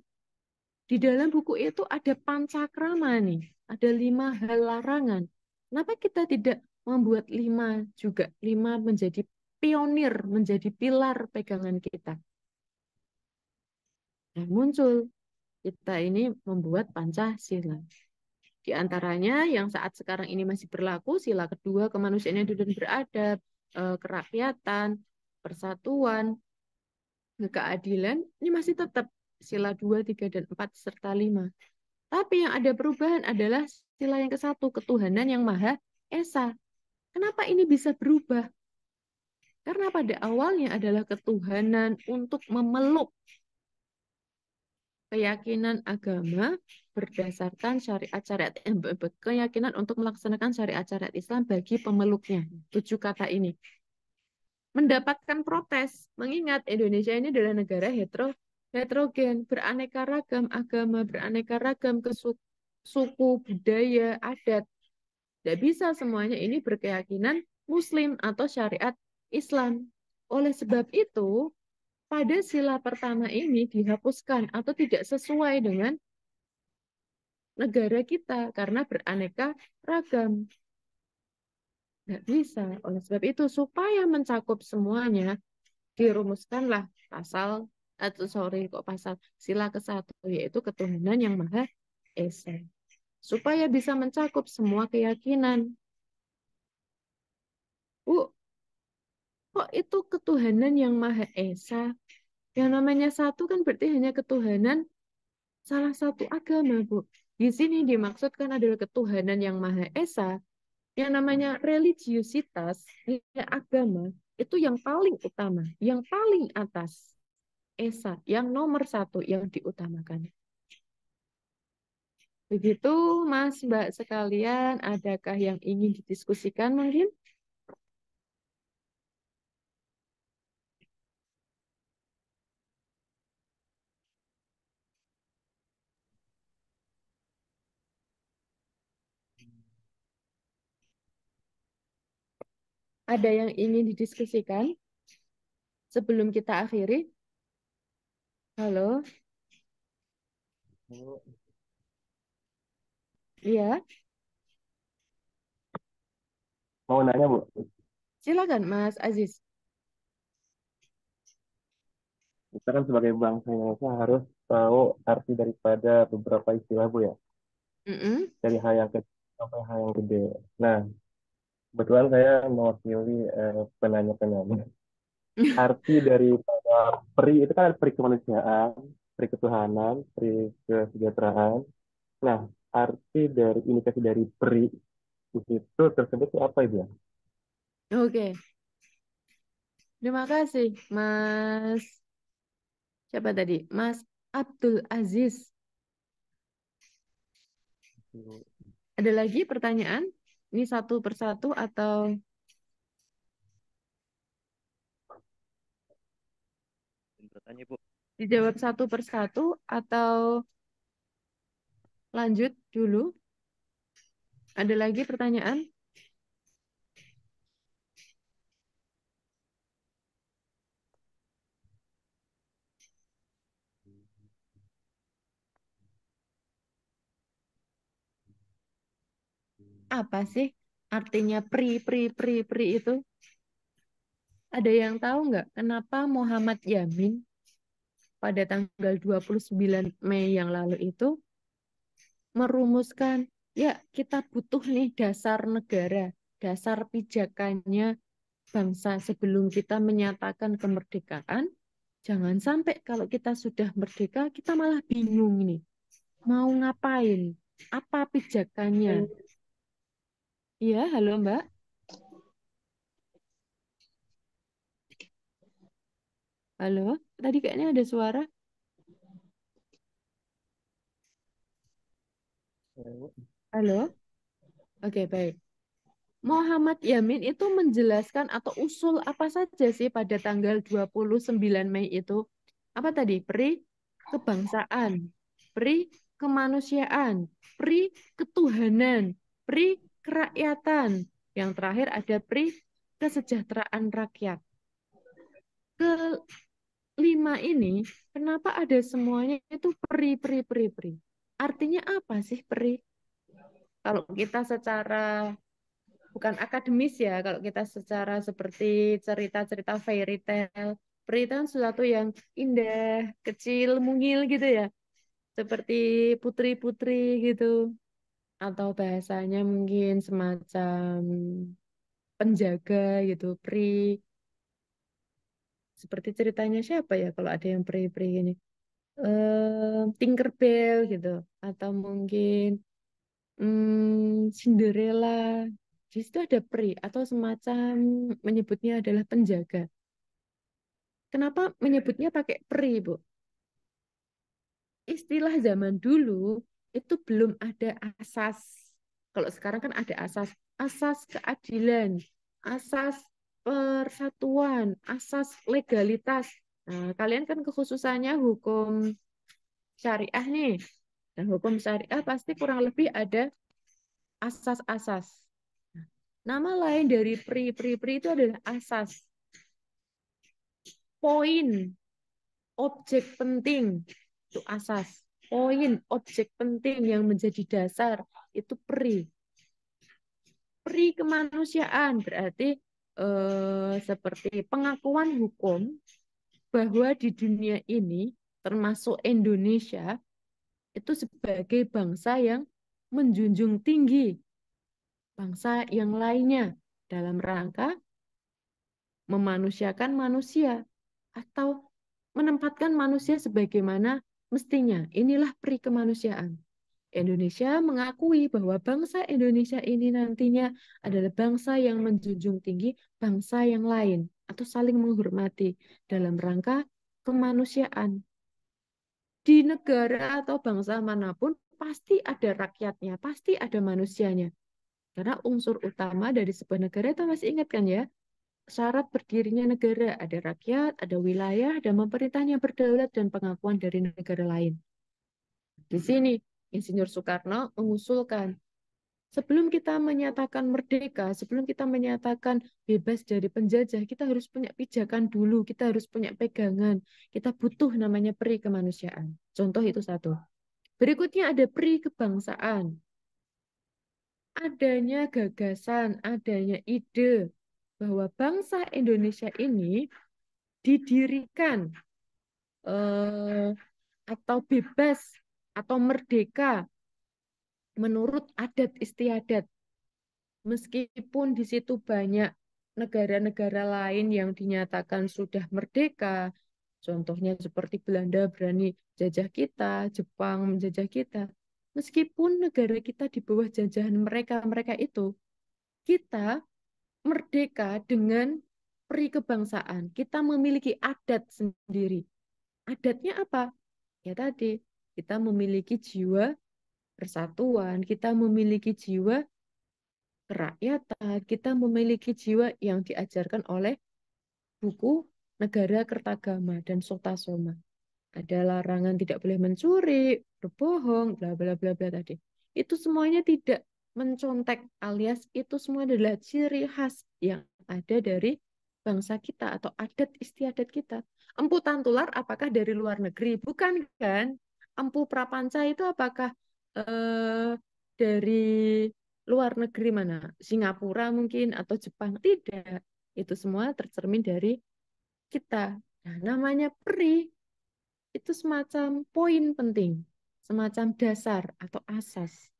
Di dalam buku itu ada pancakrama nih, ada 5 hal larangan. Kenapa kita tidak membuat 5 juga? 5 menjadi pionir, menjadi pilar pegangan kita. Nah, muncul kita ini membuat Pancasila. Di antaranya yang saat sekarang ini masih berlaku, sila kedua, kemanusiaan yang adil dan beradab, kerakyatan, persatuan, keadilan, ini masih tetap sila 2, 3, dan 4, serta 5. Tapi yang ada perubahan adalah sila yang ke-1, ketuhanan yang Maha Esa. Kenapa ini bisa berubah? Karena pada awalnya adalah ketuhanan untuk memeluk keyakinan agama berdasarkan syariat-syariat, keyakinan untuk melaksanakan syariat-syariat Islam bagi pemeluknya. 7 kata ini mendapatkan protes, mengingat Indonesia ini adalah negara heterogen, beraneka ragam agama, beraneka ragam suku, budaya, adat. Tidak bisa semuanya ini berkeyakinan Muslim atau syariat Islam. Oleh sebab itu, pada sila pertama ini dihapuskan atau tidak sesuai dengan negara kita karena beraneka ragam. Nggak bisa. Oleh sebab itu, supaya mencakup semuanya, dirumuskanlah pasal sila ke-1, yaitu ketuhanan yang Maha Esa. Supaya bisa mencakup semua keyakinan. Bu, kok itu ketuhanan yang Maha Esa? Yang namanya satu kan berarti hanya ketuhanan salah satu agama, Bu. Di sini dimaksudkan adalah ketuhanan yang Maha Esa. Yang namanya religiusitas, agama, itu yang paling utama, yang paling atas. Esa, yang nomor 1 yang diutamakan. Begitu, Mas, Mbak sekalian, adakah yang ingin didiskusikan mungkin? Ada yang ingin didiskusikan sebelum kita akhiri? Halo? Iya, Mau nanya, Bu. silakan Mas Aziz. Kita kan sebagai bangsa Indonesia harus tahu arti daripada beberapa istilah, Bu, ya. Dari hal yang kecil sampai hal yang gede. Nah, kebetulan saya mewakili penanya-penanya. Arti daripada peri itu kan peri kemanusiaan, peri ketuhanan, peri kesejahteraan. Nah, arti dari indikasi dari peri itu tersebut itu apa, Ibu? Oke, terima kasih Mas. Siapa tadi? Mas Abdul Aziz. Ada lagi pertanyaan? Ini satu persatu atau Bertanya, Bu. dijawab satu persatu atau lanjut dulu? Ada lagi pertanyaan? Apa sih artinya pri itu? Ada yang tahu nggak kenapa Muhammad Yamin pada tanggal 29 Mei yang lalu itu merumuskan, ya kita butuh nih dasar negara, dasar pijakannya bangsa sebelum kita menyatakan kemerdekaan, jangan sampai kalau kita sudah merdeka, kita malah bingung nih. Mau ngapain? Apa pijakannya? Iya, halo Mbak. Halo, tadi kayaknya ada suara. Halo? Oke, baik. Muhammad Yamin itu menjelaskan atau usul apa saja sih pada tanggal 29 Mei itu? Apa tadi? Pri kebangsaan, pri kemanusiaan, pri ketuhanan, pri kerakyatan. Yang terakhir ada pri kesejahteraan rakyat. Kelima ini, kenapa ada semuanya itu pri? Artinya apa sih pri? Kalau kita secara bukan akademis ya, kalau kita secara seperti cerita-cerita fairy tale, peri itu kan sesuatu yang indah, kecil, mungil gitu ya, seperti putri-putri gitu, atau bahasanya mungkin semacam penjaga gitu, peri. Seperti ceritanya siapa ya kalau ada yang peri-peri ini? Tinkerbell gitu, atau mungkin Cinderella. Di situ ada peri atau semacam menyebutnya adalah penjaga. Kenapa menyebutnya pakai peri, Bu? Istilah zaman dulu itu belum ada asas. Kalau sekarang kan ada asas. Asas keadilan, asas persatuan, asas legalitas. Nah, kalian kan kekhususannya hukum syariah nih. Dan hukum syariah pasti kurang lebih ada asas-asas. Nama lain dari pri itu adalah asas. Poin, objek penting, itu asas. Poin, objek penting yang menjadi dasar, itu pri. Pri kemanusiaan berarti seperti pengakuan hukum bahwa di dunia ini, termasuk Indonesia, itu sebagai bangsa yang menjunjung tinggi bangsa yang lainnya dalam rangka memanusiakan manusia atau menempatkan manusia sebagaimana mestinya. Inilah pri kemanusiaan. Indonesia mengakui bahwa bangsa Indonesia ini nantinya adalah bangsa yang menjunjung tinggi bangsa yang lain atau saling menghormati dalam rangka kemanusiaan. Di negara atau bangsa manapun pasti ada rakyatnya, pasti ada manusianya. Karena unsur utama dari sebuah negara itu masih ingat kan ya? Syarat berdirinya negara, ada rakyat, ada wilayah, ada pemerintahan yang berdaulat dan pengakuan dari negara lain. Di sini, Insinyur Soekarno mengusulkan, sebelum kita menyatakan merdeka, sebelum kita menyatakan bebas dari penjajah, kita harus punya pijakan dulu, kita harus punya pegangan, kita butuh namanya pri kemanusiaan. Contoh itu satu. Berikutnya ada pri kebangsaan. Adanya gagasan, adanya ide, bahwa bangsa Indonesia ini didirikan atau bebas atau merdeka menurut adat istiadat. Meskipun di situ banyak negara-negara lain yang dinyatakan sudah merdeka, contohnya seperti Belanda berani jajah kita, Jepang menjajah kita. Meskipun negara kita di bawah jajahan mereka itu, kita merdeka dengan pri kebangsaan. Kita memiliki adat sendiri. Adatnya apa? Ya tadi, kita memiliki jiwa persatuan, kita memiliki jiwa kerakyatan, kita memiliki jiwa yang diajarkan oleh buku Negara Kertagama dan Sotasoma. Ada larangan tidak boleh mencuri, berbohong, bla bla bla bla tadi. Itu semuanya tidak mencontek, alias itu semua adalah ciri khas yang ada dari bangsa kita atau adat istiadat kita. Empu Tantular apakah dari luar negeri? Bukan kan? Empu Prapanca itu apakah dari luar negeri mana? Singapura mungkin atau Jepang? Tidak. Itu semua tercermin dari kita. Nah, namanya pri itu semacam poin penting, semacam dasar atau asas.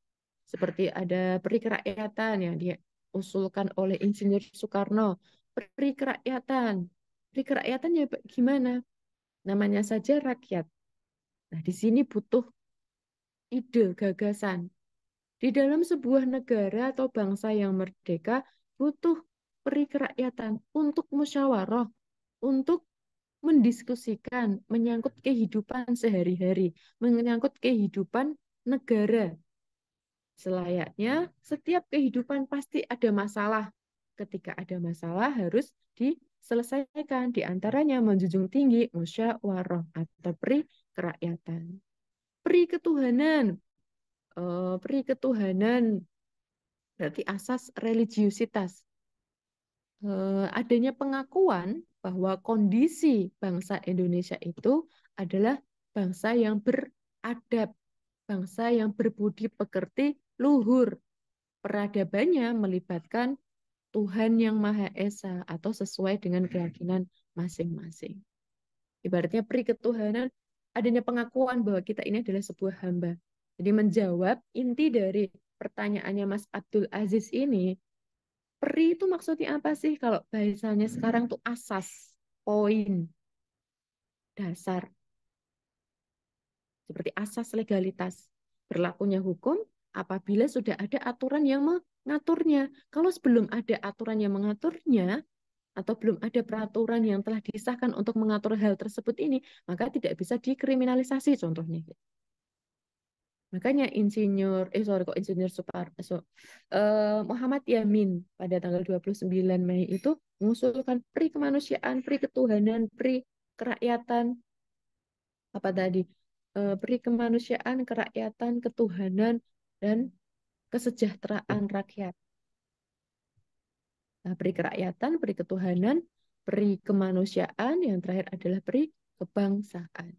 Seperti ada pri kerakyatan yang diusulkan oleh Insinyur Soekarno, peri kerakyatan. Peri kerakyatan ya gimana? Namanya saja rakyat. Nah, di sini butuh ide, gagasan. Di dalam sebuah negara atau bangsa yang merdeka, butuh peri kerakyatan untuk musyawarah, untuk mendiskusikan, menyangkut kehidupan sehari-hari, menyangkut kehidupan negara. Selayaknya, setiap kehidupan pasti ada masalah. Ketika ada masalah, harus diselesaikan. Di antaranya menjunjung tinggi musyawarah atau peri kerakyatan. Peri ketuhanan. Peri ketuhanan berarti asas religiusitas. Adanya pengakuan bahwa kondisi bangsa Indonesia itu adalah bangsa yang beradab, bangsa yang berbudi pekerti luhur. Peradabannya melibatkan Tuhan yang Maha Esa atau sesuai dengan keyakinan masing-masing. Ibaratnya peri ketuhanan, adanya pengakuan bahwa kita ini adalah sebuah hamba. Jadi menjawab inti dari pertanyaannya Mas Abdul Aziz ini, peri itu maksudnya apa sih? Kalau bahasanya sekarang tuh asas, poin, dasar. Seperti asas legalitas. Berlakunya hukum apabila sudah ada aturan yang mengaturnya. Kalau sebelum ada aturan yang mengaturnya, atau belum ada peraturan yang telah disahkan untuk mengatur hal tersebut ini, maka tidak bisa dikriminalisasi contohnya. Makanya Muhammad Yamin pada tanggal 29 Mei itu mengusulkan peri kemanusiaan, peri ketuhanan, peri kerakyatan, apa tadi? Peri kemanusiaan, kerakyatan, ketuhanan, dan kesejahteraan rakyat. Nah, peri kerakyatan, peri ketuhanan, peri kemanusiaan, yang terakhir adalah peri kebangsaan.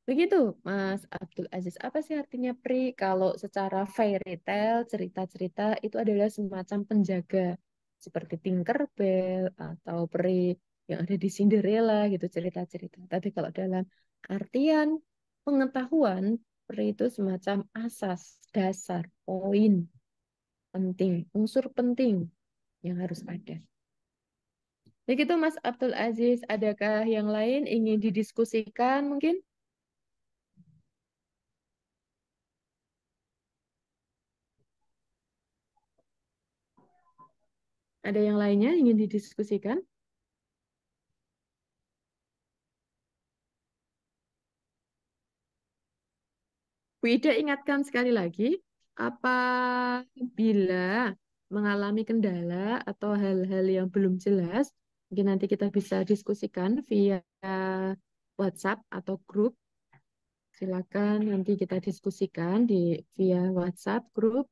Begitu, Mas Abdul Aziz. Apa sih artinya peri? Kalau secara fairy tale, cerita-cerita itu adalah semacam penjaga. Seperti Tinkerbell atau peri yang ada di Cinderella gitu, cerita-cerita. Tapi kalau dalam artian pengetahuan, peri itu semacam asas, dasar, poin penting, unsur penting yang harus ada. Begitu Mas Abdul Aziz, adakah yang lain ingin didiskusikan mungkin? Ada yang lainnya ingin didiskusikan? Bu Ida ingatkan sekali lagi, apabila mengalami kendala atau hal-hal yang belum jelas, mungkin nanti kita bisa diskusikan via WhatsApp atau grup. Silakan nanti kita diskusikan via WhatsApp grup.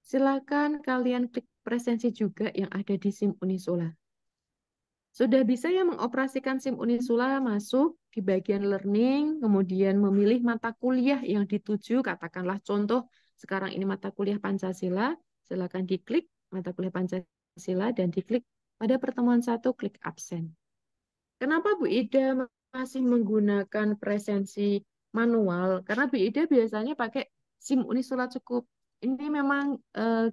Silakan kalian klik presensi juga yang ada di SIM Unisula. Sudah bisa ya mengoperasikan SIM Unisula, masuk di bagian learning, kemudian memilih mata kuliah yang dituju, katakanlah contoh sekarang ini mata kuliah Pancasila, silakan diklik mata kuliah Pancasila dan diklik pada pertemuan 1, klik absen. Kenapa Bu Ida masih menggunakan presensi manual? Karena Bu Ida biasanya pakai SIM Unisula cukup. Ini memang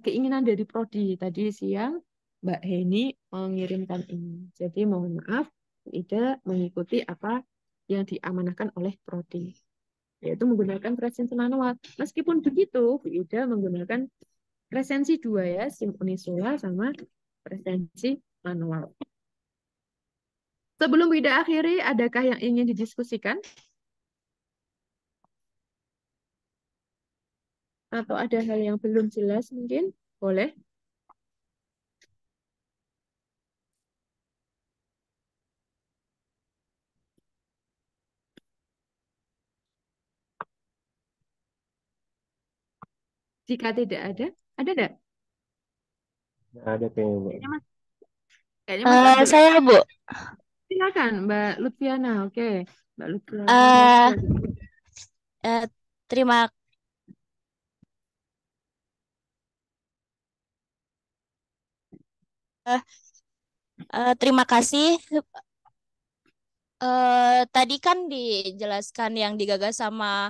keinginan dari Prodi. Tadi siang Mbak Heni mengirimkan ini. Jadi mohon maaf, Bu Ida mengikuti apa yang diamanahkan oleh Prodi, yaitu menggunakan presensi manual. Meskipun begitu, Bu Ida menggunakan presensi 2 ya, SIM Unisula sama presensi manual. Sebelum Bu Ida akhiri, adakah yang ingin didiskusikan? Atau ada hal yang belum jelas mungkin? Boleh. Jika tidak ada enggak? Nggak ada kayaknya, Bu. Kayaknya Mas Abdul. Saya, Bu. Silakan, Mbak Lutfiana. Oke, Mbak Lutfiana. Terima terima kasih. Tadi kan dijelaskan yang digagas sama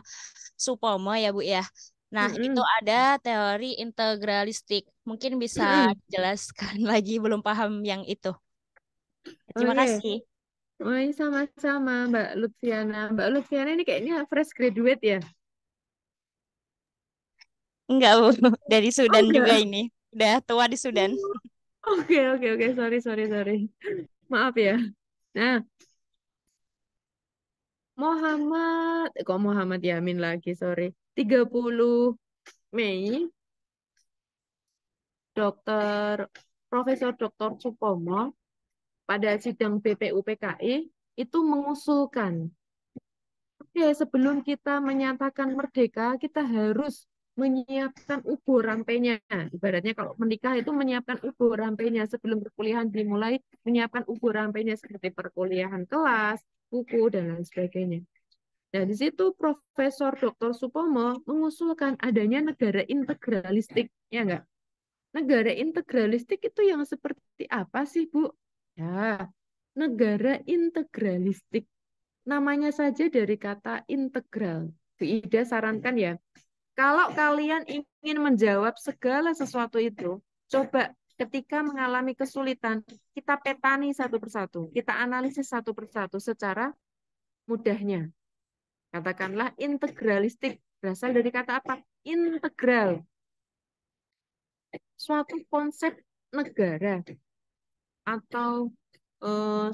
Supomo ya, Bu ya. Nah, itu Mm-mm. ada teori integralistik. Mungkin bisa Mm-mm. dijelaskan lagi, belum paham yang itu. Terima Oke. kasih. Oh, ini sama-sama Mbak Lutfiana. Mbak Lutfiana ini kayaknya fresh graduate ya? Enggak, Bu. Dari Oh, Sudan juga enggak. ini. Udah tua di Sudan. Oke, oke, oke. Sorry. Maaf ya. Nah, kok Muhammad Yamin lagi, sorry. 30 Mei, Profesor Dr. Supomo pada sidang BPUPKI itu mengusulkan, oke, sebelum kita menyatakan merdeka, kita harus menyiapkan ubur rampenya. Ibaratnya kalau menikah itu menyiapkan ubur rampenya sebelum perkuliahan dimulai, menyiapkan ubur rampenya seperti perkuliahan kelas, buku, dan lain sebagainya. Nah, di situ Profesor Dr. Supomo mengusulkan adanya negara integralistik, ya enggak? Negara integralistik itu yang seperti apa sih, Bu? Ya, negara integralistik. Namanya saja dari kata integral. Bu Ida sarankan ya, kalau kalian ingin menjawab segala sesuatu itu, coba ketika mengalami kesulitan, kita petani satu persatu, kita analisis satu persatu secara mudahnya. Katakanlah integralistik, berasal dari kata apa? Integral. Suatu konsep negara atau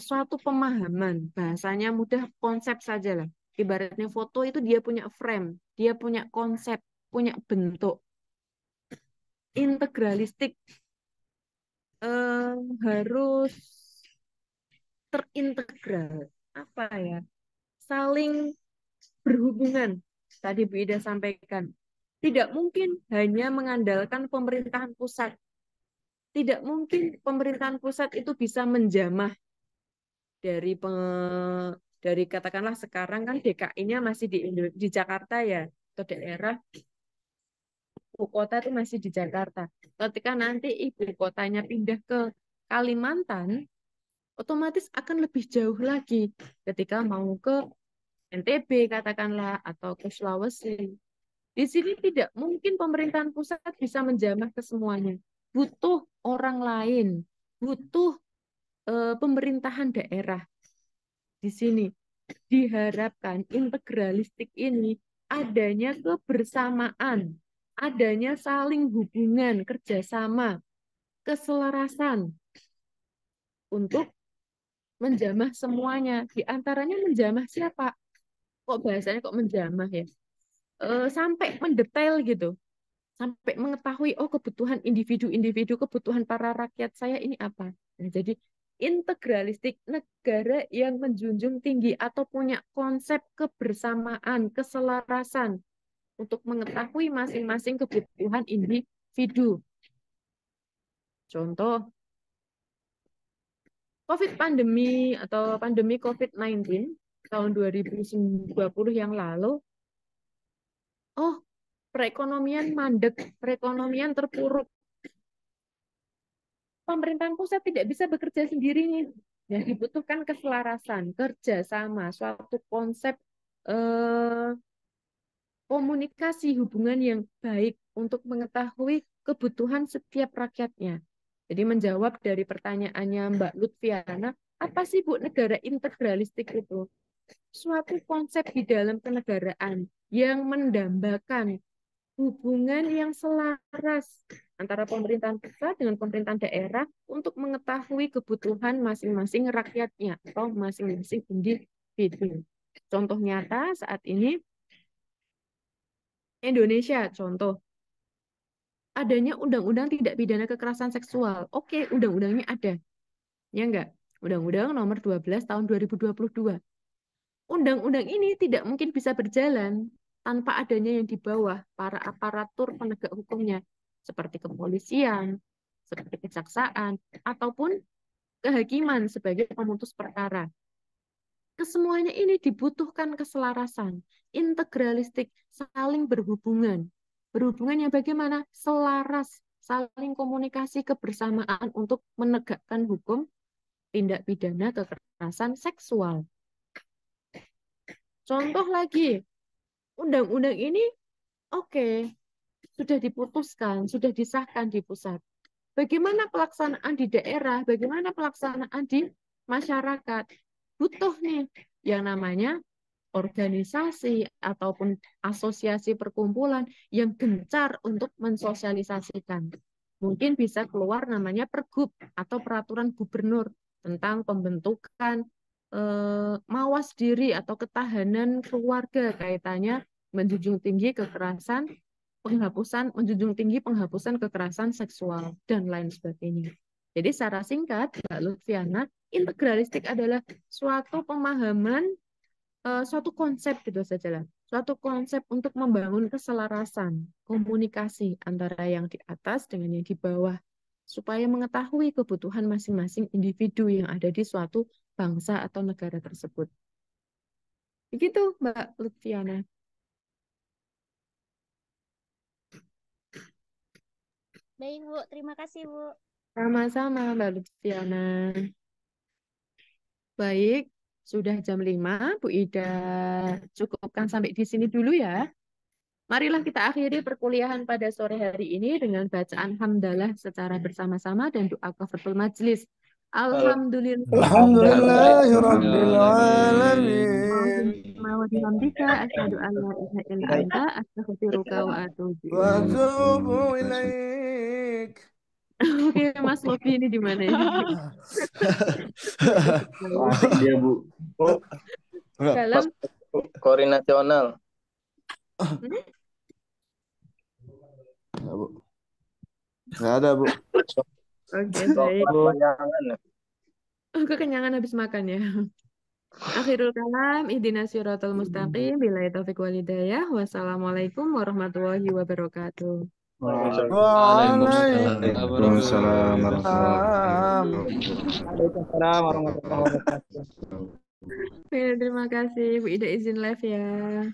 suatu pemahaman, bahasanya mudah, konsep saja lah. Ibaratnya foto itu dia punya frame, dia punya konsep, punya bentuk. Integralistik harus terintegral. Apa ya? Saling berhubungan. Tadi Bu Ida sampaikan. Tidak mungkin hanya mengandalkan pemerintahan pusat. Tidak mungkin pemerintahan pusat itu bisa menjamah dari dari katakanlah sekarang kan DKI-nya masih di Jakarta ya, atau daerah ibu kota itu masih di Jakarta. Ketika nanti ibu kotanya pindah ke Kalimantan, otomatis akan lebih jauh lagi ketika mau ke NTB katakanlah atau ke Sulawesi. Di sini tidak mungkin pemerintahan pusat bisa menjamah ke semuanya. Butuh orang lain, butuh pemerintahan daerah. Di sini diharapkan integralistik ini adanya kebersamaan, adanya saling hubungan, kerjasama, keselarasan untuk menjamah semuanya. Di antaranya menjamah siapa? Kok bahasanya kok menjamah ya? Sampai mendetail gitu. Sampai mengetahui, oh kebutuhan individu-individu, kebutuhan para rakyat saya ini apa. Nah, jadi integralistik, negara yang menjunjung tinggi atau punya konsep kebersamaan, keselarasan untuk mengetahui masing-masing kebutuhan individu. Contoh, pandemi atau pandemi COVID-19 tahun 2020 yang lalu, oh perekonomian mandek, perekonomian terpuruk. Pemerintahan pusat tidak bisa bekerja sendiri nih. Yang dibutuhkan keselarasan, kerjasama, suatu konsep komunikasi hubungan yang baik untuk mengetahui kebutuhan setiap rakyatnya. Jadi menjawab dari pertanyaannya Mbak Lutfiana, apa sih Bu negara integralistik itu? Suatu konsep di dalam kenegaraan yang mendambakan hubungan yang selaras antara pemerintahan pusat dengan pemerintahan daerah untuk mengetahui kebutuhan masing-masing rakyatnya atau masing-masing individu. Contoh nyata saat ini Indonesia, contoh adanya undang-undang tidak pidana kekerasan seksual. Oke, undang-undangnya ada. Ya enggak? Undang-undang nomor 12 tahun 2022. Undang-undang ini tidak mungkin bisa berjalan tanpa adanya yang di bawah para aparatur penegak hukumnya seperti kepolisian, seperti kejaksaan, ataupun kehakiman sebagai pemutus perkara. Kesemuanya ini dibutuhkan keselarasan, integralistik, saling berhubungan. Berhubungan yang bagaimana? Selaras, saling komunikasi kebersamaan untuk menegakkan hukum tindak pidana kekerasan seksual. Contoh lagi, undang-undang ini oke, sudah diputuskan, sudah disahkan di pusat. Bagaimana pelaksanaan di daerah, bagaimana pelaksanaan di masyarakat. Butuh nih yang namanya organisasi ataupun asosiasi perkumpulan yang gencar untuk mensosialisasikan. Mungkin bisa keluar namanya pergub atau peraturan gubernur tentang pembentukan mawas diri atau ketahanan keluarga, kaitannya menjunjung tinggi kekerasan, menjunjung tinggi penghapusan kekerasan seksual dan lain sebagainya. Jadi secara singkat, Mbak Lutfiana, integralistik adalah suatu pemahaman, suatu konsep gitu saja lah. Suatu konsep untuk membangun keselarasan, komunikasi antara yang di atas dengan yang di bawah, supaya mengetahui kebutuhan masing-masing individu yang ada di suatu bangsa atau negara tersebut. Begitu, Mbak Lutfiana. Baik, Bu. Terima kasih, Bu. Sama-sama, Mbak Lutfiana. Baik, sudah jam 5. Bu Ida cukupkan sampai di sini dulu ya. Marilah kita akhiri perkuliahan pada sore hari ini dengan bacaan hamdalah secara bersama-sama dan doa kafaratul majlis. Alhamdulillah. Alhamdulillahirabbil alamin. Wa bihamdika asyhadu an la ilaha illa anta astaghfiruka wa atubu Wa ilaik. atubu ilaik. Oke, Mas Lofi ini di mana ya? Asik dia, Bu. Dalam Koordinasional. Bu. Nggak ada, Bu. Oke, baik. Kekenyangan habis makan ya. Akhirul kalam, ihdinas siratal mustaqim, billahi taufiq wal hidayah. Wassalamualaikum warahmatullahi wabarakatuh. Waalaikumsalam warahmatullahi wabarakatuh. Terima kasih. Bu Ida izin live ya.